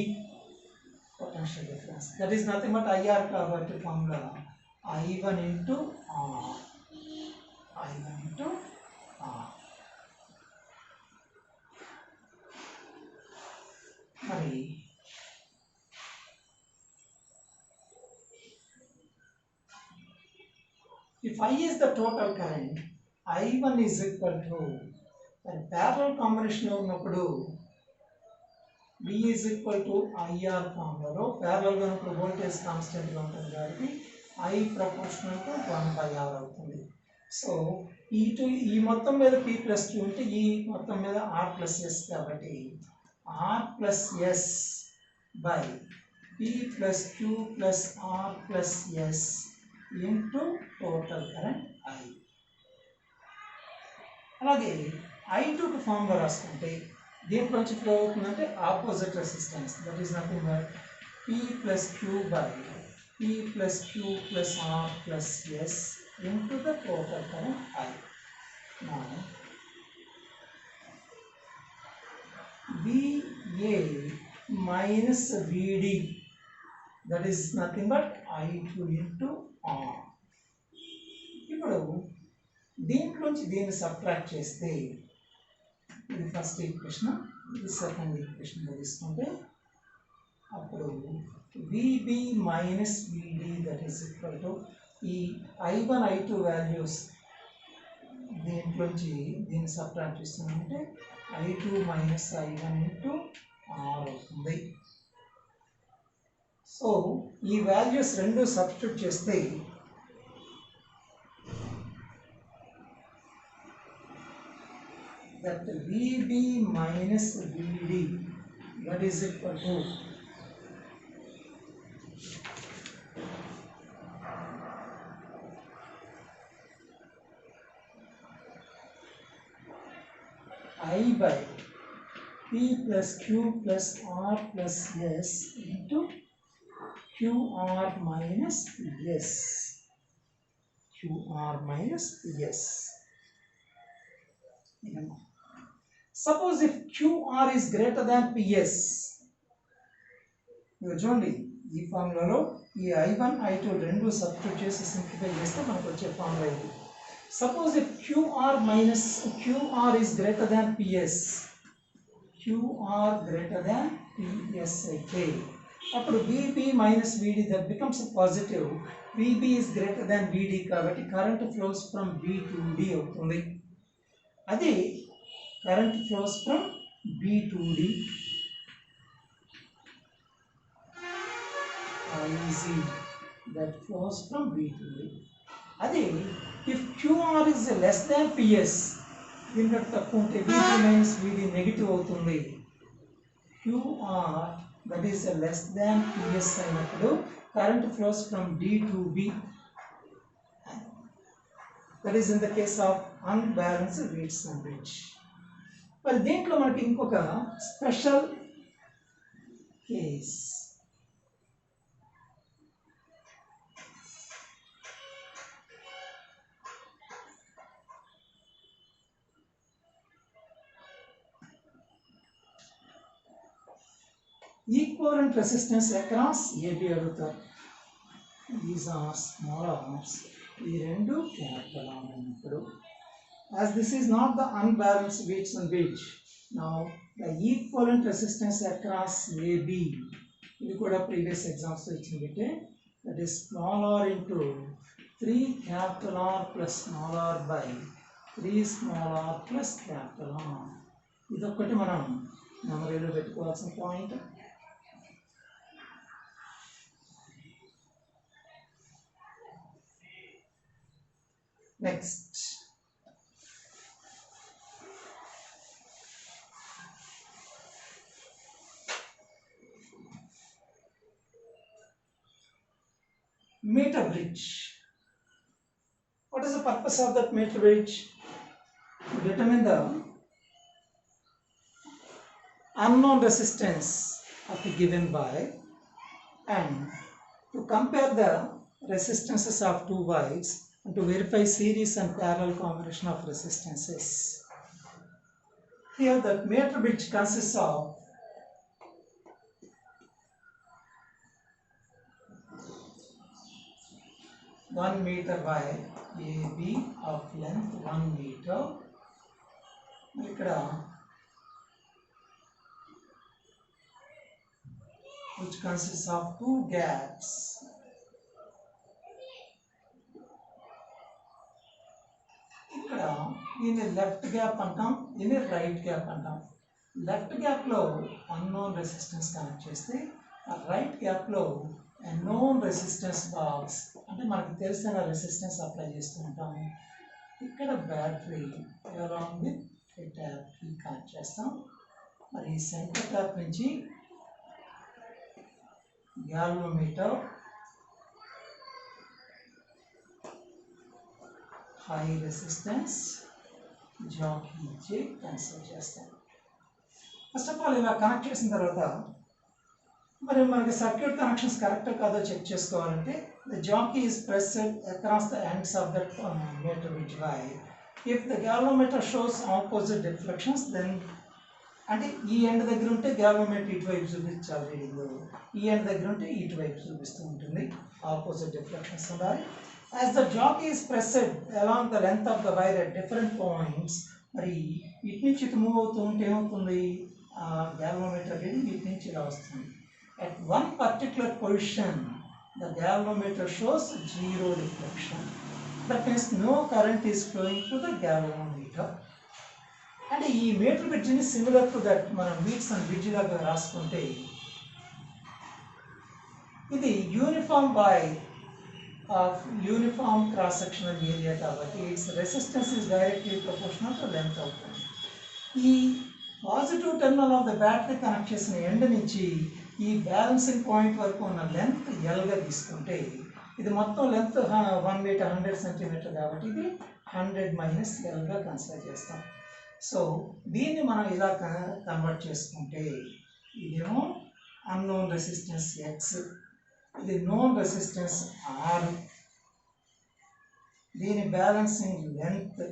Speaker 1: potential difference, that is nothing but IR కాబట్టి formula I1 into R. మరి if I is the total current, I1 is equal to parallel combination లో ఉన్నప్పుడు V is equal to IR ఫార్ములాలో parallel గా ఉన్నప్పుడు voltage constant గా ఉంటుంది కాబట్టి I proportional to 1 by R అవుతుంది. సో ఈ మొత్తం మీద P plus Q ఉంటే ఈ మొత్తం మీద R plus S కాబట్టి R plus S by P plus Q plus R plus S into total current I. అలాగే I2 కి ఫార్ములా రాసుకుంటే దీంట్లోంచి ఫ్లో అవుతుందంటే opposite resistance, that is nothing but P plus Q by P plus Q plus R plus S into the total current I. Now VA minus VD, that is nothing but I2 into R. ఇప్పుడు దీంట్లోంచి దీన్ని subtract చేస్తే ఇది first equation, ఇది second equation తీసుకుంటే అప్పుడు VB minus VD, that is equal to ఈ I1 I2 values దీంట్లోంచి దీన్ని సబ్ట్రాక్ట్ చేస్తున్నామంటే I2 minus I1 into R అవుతుంది. సో ఈ వాల్యూస్ రెండు సబ్స్టిట్యూట్ చేస్తే that VB minus VD, that is equal to I by P plus Q plus R plus S into QR minus S. QR minus S. Suppose if QR is greater than PS, మీరు చూడండి ఈ ఫార్ములాలో ఈ I1 I2 రెండు substitute చేసి simplify చేస్తే మనకు వచ్చే formula ఇది. Suppose if QR is greater than PS, QR greater than PS అయితే అప్పుడు VB minus VD, that becomes a positive. VB is greater than VD కాబట్టి current flows from B to D అవుతుంది. అదే current flows from B to D, IZ that flows from B to B. అదే if QR is less than PS, దీనికంటే తక్కువ ఉంటే VT minus VD negative అవుతుంది. QR that is less than PS అయినప్పుడు current flows from D to B. That is in the case of unbalanced Wheatstone bridge. మరి దీంట్లో మనకి ఇంకొక special case. Equivalent resistance across AB అడుగుతారు. These are small arms, ఈ రెండు capital arm అయినప్పుడు, as this is not the unbalanced Wheatstone bridge, now the equivalent resistance across AB, ఇది కూడా ప్రీవియస్ ఎగ్జామ్స్ ఇచ్చింది, that is small r into 3 capital R plus small r by 3 small r plus capital R. ఇదొక్కటి మనం మెమరీలో పెట్టుకోవాల్సిన point. Next meter bridge. What is the purpose of that meter bridge? To determine the unknown resistance of the given wire and to compare the resistances of two wires and to verify series and parallel combination of resistances. Here that meter bridge consists of one meter wire AB of length 1 meter. Which consists of two gaps. ఇక్కడ దీన్ని left gap అంటాం, దీన్ని right gap అంటాం. Left గ్యాప్లో unknown resistance connect చేస్తే, ఆ right గ్యాప్లో known resistance box అంటే మనకు తెలిసిన రెసిస్టెన్స్ అప్లై చేస్తూ ఉంటాము. ఇక్కడ బ్యాటరీ అలాంగ్ విత్ ట్యాప్కి కనెక్ట్ చేస్తాం. మరి సెంటర్ ట్యాప్ నుంచి గ్యాల్వోమీటర్ హై రెసిస్టెన్స్ జాకీ ఇచ్చి కన్సిడర్ చేస్తాం. ఫస్ట్ ఆఫ్ ఆల్ ఇలా కనెక్ట్ చేసిన తర్వాత మరి మనకి సర్క్యూట్ కనెక్షన్స్ కరెక్ట్ కాదో చెక్ చేసుకోవాలంటే the jockey is pressed across the ends of that meter which wire. If the galvanometer shows opposite deflections then, అంటే ఈ ఎండ్ దగ్గర ఉంటే గ్యాల్వోమీటర్ ఇటువైపు చూపించాలి రీడింగ్, ఈ ఎండ్ దగ్గర ఉంటే ఇటువైపు చూపిస్తూ ఉంటుంది, ఆపోజిట్ డిఫ్లెక్షన్స్ ఉండాలి. As the jockey is pressed along the length of the wire at different points, మరి ఇటు నుంచి ఇటు మూవ్ అవుతూ ఉంటే ఏమవుతుంది, గ్యాల్వోమీటర్ రీడింగ్ ఇటు నుంచి ఇలా వస్తుంది. At one particular position, the galvanometer shows zero reflection. That means no current is flowing to the galvanometer. And ఈ మీటర్ బ్రిడ్జ్ ని సిమిలర్ టు దట్ మనం వీట్సన్ బ్రిడ్జ్ లాగా రాసుకుంటే, ఇది uniform wire of uniform cross sectional area కాబట్టి its resistance is directly proportional to length అవుతుంది. ఈ positive terminal of the battery connect చేసిన ఎండ్ నుంచి ఈ బ్యాలెన్సింగ్ పాయింట్ వరకు ఉన్న లెంత్ ఎల్గా తీసుకుంటే, ఇది మొత్తం లెంత్ 1 మీటర్ 100 సెంటీమీటర్ కాబట్టి ఇది 100 మైనస్ ఎల్గా కన్సిడర్ చేస్తాం. సో దీన్ని మనం ఇలా కన్వర్ట్ చేసుకుంటే, ఇదేమో అన్నోన్ రెసిస్టెన్స్ ఎక్స్, ఇది నోన్ రెసిస్టెన్స్ ఆర్, దీని balancing length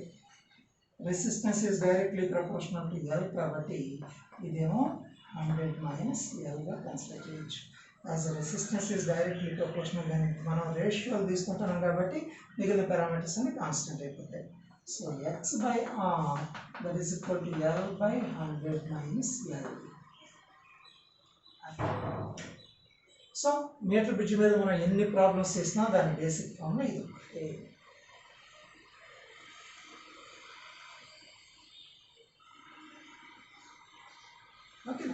Speaker 1: resistance is directly proportional to L కాబట్టి ఇదేమో 100 మైనస్ ఎల్గా కన్సిడర్ చేయొచ్చు. As resistance is directly proportional అని మనం రేషియోలు తీసుకుంటున్నాం కాబట్టి మిగిలిన పారామీటర్స్ అన్ని కాన్స్టెంట్ అయిపోతాయి. So X by R that is equal to L by 100 minus L. So metre bridge మీద మనం ఎన్ని ప్రాబ్లమ్స్ చేసినా దాని బేసిక్ ఫార్ములా ఇది ఒకటే. Okay.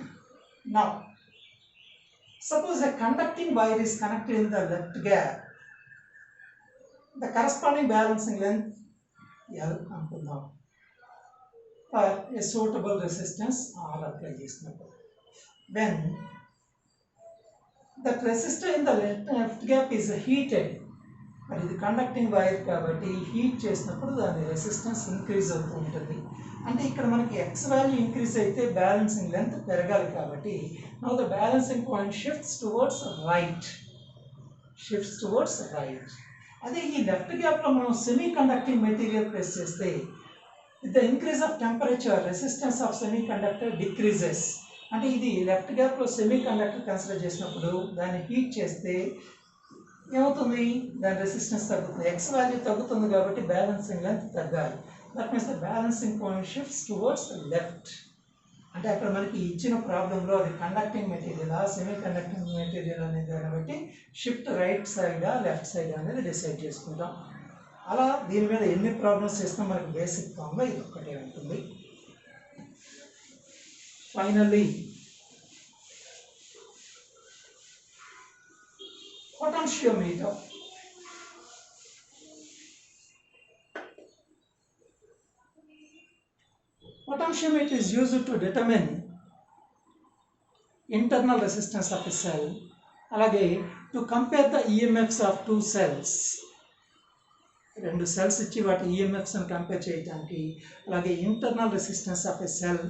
Speaker 1: Now, suppose a conducting wire is connected in the left gap the corresponding balancing length L అనుకుందాం for a suitable resistance R apply చేసినప్పుడు. When that resistor in the left gap is heated, మరి ఇది conducting wire కాబట్టి heat చేసినప్పుడు దాని resistance increase అవుతూ ఉంటుంది. అంటే ఇక్కడ మనకి ఎక్స్ వాల్యూ ఇంక్రీజ్ అయితే బ్యాలెన్సింగ్ లెంత్ పెరగాలి కాబట్టి now the balancing point shifts towards right. అదే ఈ లెఫ్ట్ గ్యాప్లో మనం సెమీ కండక్టింగ్ మెటీరియల్ ప్లేస్ చేస్తే with the increase of temperature resistance of semi conductor decreases. అంటే ఇది లెఫ్ట్ గ్యాప్లో సెమీ కండక్టర్ కన్సిడర్ చేసినప్పుడు దాన్ని హీట్ చేస్తే ఏమవుతుంది, దాని రెసిస్టెన్స్ తగ్గుతుంది, ఎక్స్ వాల్యూ తగ్గుతుంది కాబట్టి బ్యాలెన్సింగ్ లెంత్ తగ్గాలి. That means the balancing point shifts towards left. అంటే అక్కడ మనకి ఇచ్చిన ప్రాబ్లంలో అది conducting material semi conducting material అనేది దాన్ని బట్టి షిఫ్ట్ రైట్ సైడా లెఫ్ట్ సైడా అనేది డిసైడ్ చేసుకుంటాం. అలా దీని మీద ఎన్ని ప్రాబ్లమ్స్ చేసినా మనకి బేసిక్ ఫామ్లో ఇది ఒక్కటే ఉంటుంది. Finally potentiometer. Potentiometer is used to determine internal resistance of a cell. అలాగే to compare the EMFs of two cells. రెండు సెల్స్ ఇచ్చి వాటి ఈఎంఎఫ్స్ అని కంపేర్ చేయడానికి, అలాగే internal resistance of a cell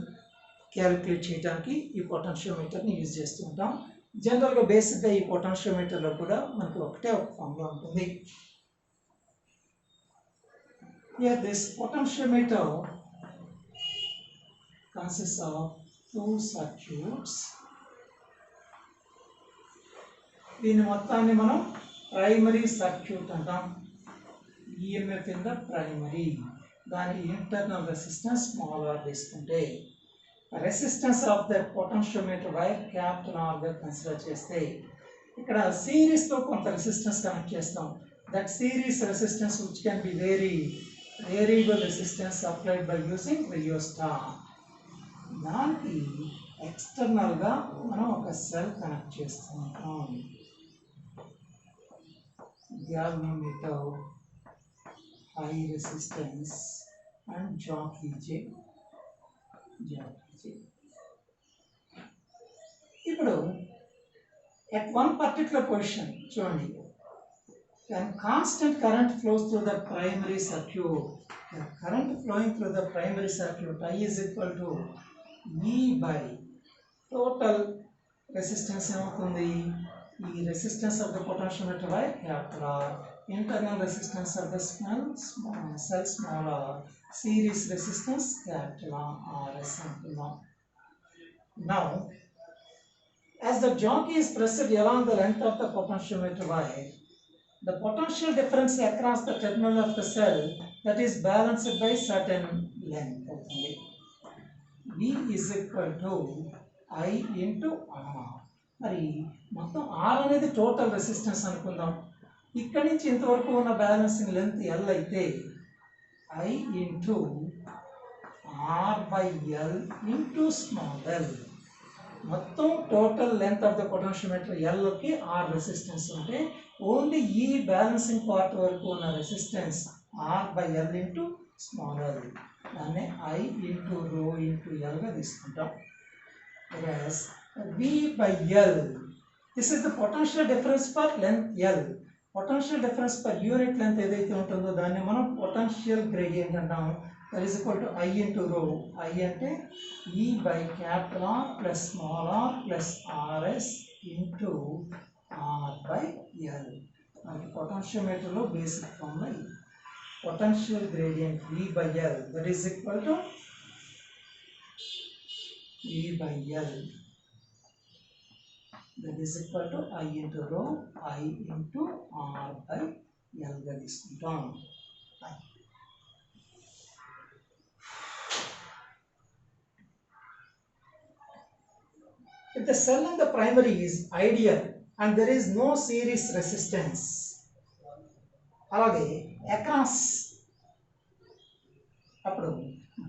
Speaker 1: calculate చేయడానికి ఈ పొటెన్షియోమీటర్ని యూజ్ చేస్తూ ఉంటాం. జనరల్గా బేసిక్గా ఈ పొటెన్షియోమీటర్లో కూడా మనకు ఒకటే ఒక ఫార్ములా ఉంటుంది. Here this potentiometer consists of two circuits. దీని మొత్తాన్ని మనం ప్రైమరీ సర్క్యూట్ అంటాం. ఈఎంఎఫ్ ఇన్ ద ప్రైమరీ, దాని ఇంటర్నల్ రెసిస్టెన్స్ స్మాల్ ఆర్ తీసుకుంటే resistance of the potentiometer wire capital ఆర్గా కన్సిడర్ చేస్తే ఇక్కడ సిరీస్తో కొంత రెసిస్టెన్స్ కనెక్ట్ చేస్తాం. That series resistance which can be variable resistance applied by using rheostat. దానికి ఎక్స్టర్నల్గా మనం ఒక సెల్ కనెక్ట్ చేస్తుంటాం. Galvanometer, high resistance and jockey J. ఇప్పుడు at one particular position చూడండి, when constant current flows through the primary circuit, current flowing through the primary circuit I is equal to E by total resistance ఏమవుతుంది, ఈ resistance of the potentiometer by capital R, internal resistance of the cell small r, series resistance capital RS అంటున్నాం. Now as the jockey is pressed along the length of the potentiometer wire, the potential difference across the terminal of the cell that is balanced by certain length అవుతుంది. V is equal to I into R. మరి మొత్తం R అనేది total resistance అనుకుందాం. ఇక్కడి నుంచి ఇంతవరకు ఉన్న balancing length L అయితే I into R by L into small l. మొత్తం total length of the potentiometer Lకి R రెసిస్టెన్స్ ఉంటే ఓన్లీ ఈ బ్యాలెన్సింగ్ పార్ట్ వరకు ఉన్న resistance R by L into small l. దాన్ని I ఇంటూ రో ఇంటూ Lగా తీసుకుంటాం. Whereas V by L, this is the potential difference per length L. Potential difference per unit length ఏదైతే ఉంటుందో దాన్ని మనం పొటెన్షియల్ గ్రేడియంట్ అంటాము. That is equal to I into rho. I అంటే E by capital R plus small r plus RS into R by L. మనకి పొటెన్షియోమీటర్లో basic formula ఇది. Potential gradient V by L, that is equal to E by L, that is equal to I into rho, I into R by L గా తీసుకుంటాం. If the cell in the primary is ideal and there is no series resistance, అలాగే across అప్పుడు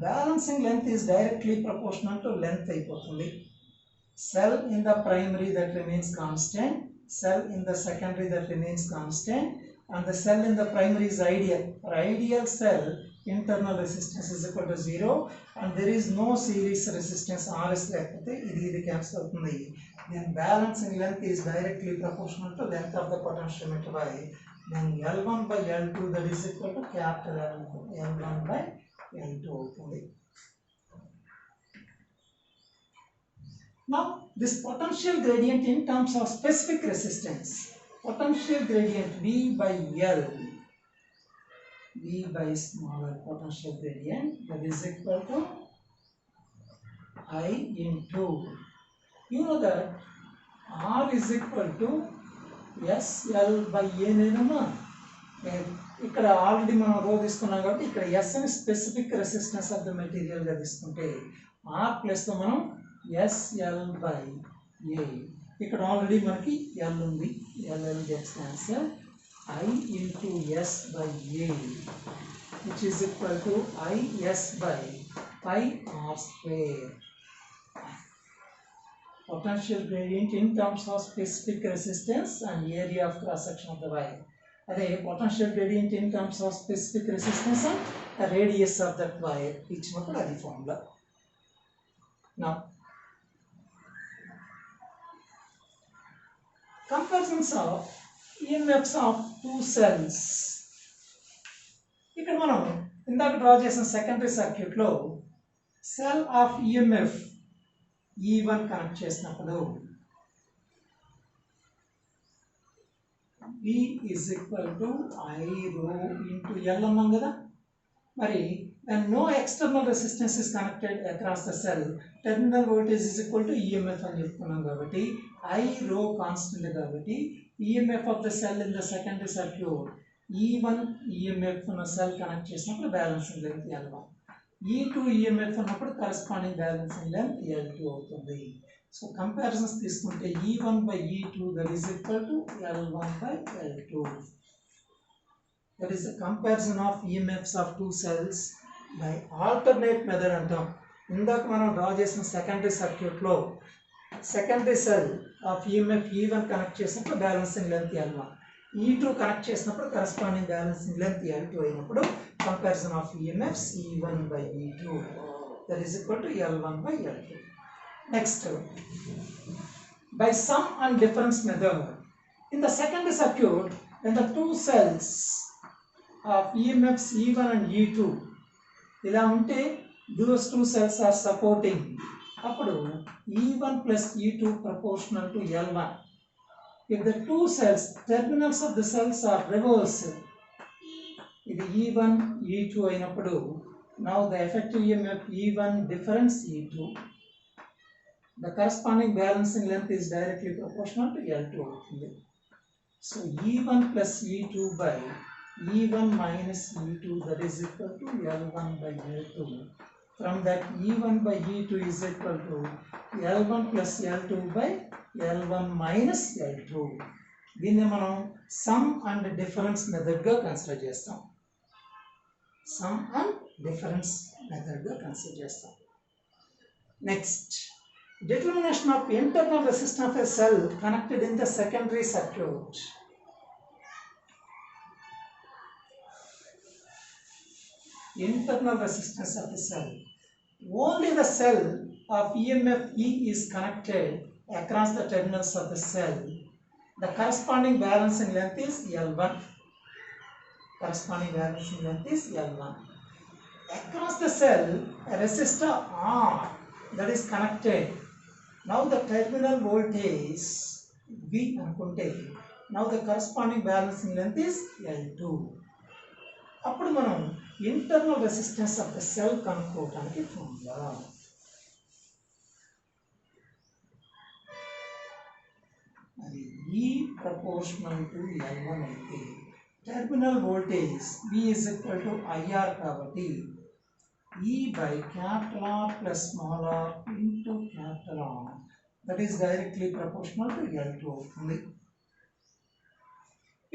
Speaker 1: balancing length is directly proportional to length అయిపోతుంది. Cell in the primary that remains constant, cell in the secondary that remains constant, and the cell in the primary is ideal. For ideal cell, internal resistance is equal to 0 and there is no series resistance RS lekapothe idi cancel avutundi. Then balancing length is directly proportional to length of the potentiometer by then L1 by L2, that is equal to capital L1 by L2 avutundi. Now this potential gradient in terms of specific resistance, potential gradient V by L, V by smaller potential gradient, that is equal to I into, you know that R is equal to SL by A నేనమ్మా ఇక్కడ already మనం రో తీసుకున్నాం కాబట్టి ఇక్కడ S అని specific resistance of the material గా తీసుకుంటే R ప్లస్ తో మనం SL by A, ఇక్కడ ఆల్రెడీ మనకి L ఉంది, LL gets answer I into S by A, which is equal to IS by pi R square. Potential gradient in terms of specific resistance and area of cross section of the wire. Adhe potential gradient in terms of specific resistance and the radius of that wire, each one adi formula. Now comparisons of EMFs of two cells. ఇక్కడ మనం ఇందాక draw చేసిన secondary circuit లో cell of EMF E1 connect చేసినప్పుడు V is equal to I rho into L అన్నాం కదా. మరి when no external resistance is connected across the cell, terminal voltage is equal to EMF అని చెప్పుకున్నాం కాబట్టి I rho constant కాబట్టి EMF of the cell in the secondary circuit E1 EMF ఉన్న cell connect చేసినప్పుడు balancing length L1, E2 EMF ఉన్నప్పుడు corresponding balancing length L2 అవుతుంది. So comparisons తీసుకుంటే E1 by E2 that is equal to L1 by L2. That is the comparison of EMFs of two cells by alternate method అంటాం. ఇందాక మనం draw చేసిన secondary circuit లో secondary cell of EMF E1 connect చేసినప్పుడు balancing length L1, E2 connect చేసినప్పుడు corresponding balancing length L2 అయినప్పుడు comparison of EMFs E1 by E2, that is equal to L1 by L2. Next, by sum and difference method, in the secondary circuit, when the two cells of EMFs E1 and E2 ఇలా ఉంటే those two cells are supporting, అప్పుడు E1 plus E2 proportional to L1. If the two cells, terminals of the cells are reversed, ఇది E1 E2 అయినప్పుడు now the effective EMF E1 difference E2, the corresponding balancing length is directly proportional to L2 అవుతుంది. So E1 plus E2 by E1 minus E2, that is equal to L1 by L2. From that E1 by E2 is equal to L1 plus L2 by L1 minus L2. దీన్ని మనం some and difference method గా consider చేస్తాం. Some and difference method గా consider చేస్తాం. Next, determination of internal resistance of a cell connected in the secondary circuit. Internal resistance of the cell. Only the cell of EMF E is connected across the terminals of the cell. The corresponding balancing length is L1. Corresponding balancing length is L1. Across the cell, a resistor R that is connected. Now the terminal voltage V అనుకుంటే now the corresponding balancing length is L2. అప్పుడు మనం internal resistance of the cell కనుక్కోవడానికి formula అది E proportional to L1 అయితే terminal voltage V is equal to IR కాబట్టి E by capital R plus small r into capital R, that is directly proportional to L2 అవుతుంది.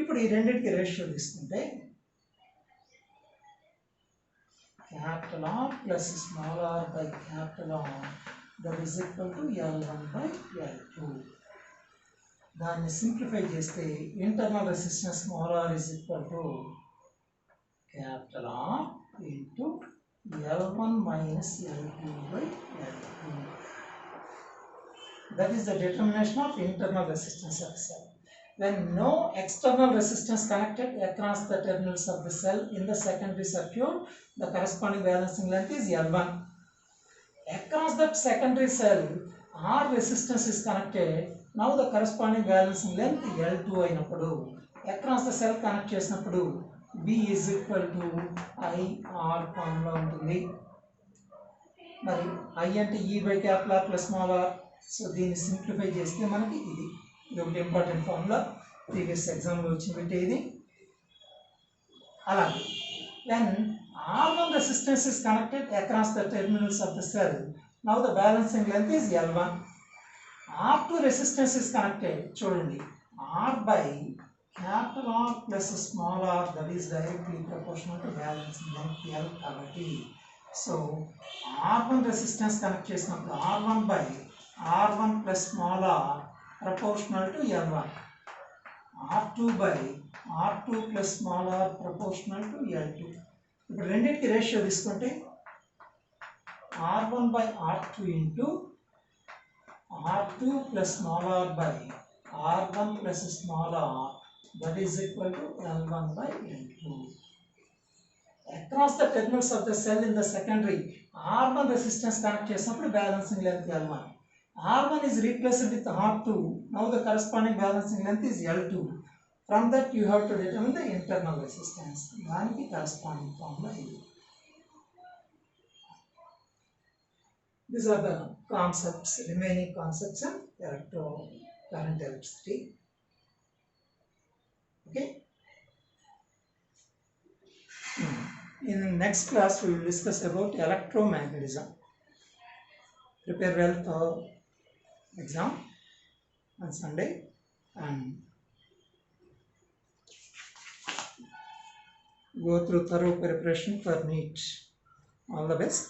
Speaker 1: ఇప్పుడు ఈ రెండింటికి ratio తీసుకుంటే capital R plus small r by capital R, that is equal to L1 by L2. దాన్ని simplify చేస్తే internal resistance small r is equal to capital R into L1 minus L2 by L2. That is the determination of internal resistance of the cell. When no external resistance connected across the terminals of the cell in the secondary circuit, the corresponding balancing length is L1. Across that secondary cell, R resistance is connected. Now the corresponding balancing length L2 అయినప్పుడు across the cell connect చేసినప్పుడు B is equal to IR formula ఉంటుంది. మరి I అంటే E by capital R plus small r. So దీన్ని simplify చేస్తే మనకి ఇది ఒకటి ఇంపార్టెంట్ ఫార్ములా ప్రీవియస్ ఎగ్జామ్లో వచ్చి పెట్టేది. అలాగే when R1 resistance is connected across the terminals of the cell, now the balancing length is L1. R2 resistance is connected, చూడండి R by capital R plus small r, that is directly proportional to balancing length L కాబట్టి so R1 resistance connect చేసినప్పుడు R1 by R1 plus small r proportional to L1, R2 by R2 plus small r proportional to L2. ఇప్పుడు రెండింటికి ratio తీసుకుంటే R1 by R2 into R2 plus small r by R1 plus small r, that is equal to L1 by L2. Across the terminals of the cell in the secondary, R1 resistance connect చేసినప్పుడు balancing length L1. R1 is replaced with R2. Now the corresponding balancing length is L2. From that you have to determine the internal resistance. దానికి corresponding formula is. These are the concepts, remaining concepts in current electricity. Okay. In the next class we will discuss about electromagnetism. Prepare well for exam on Sunday and go through thorough preparation for NEET. All the best.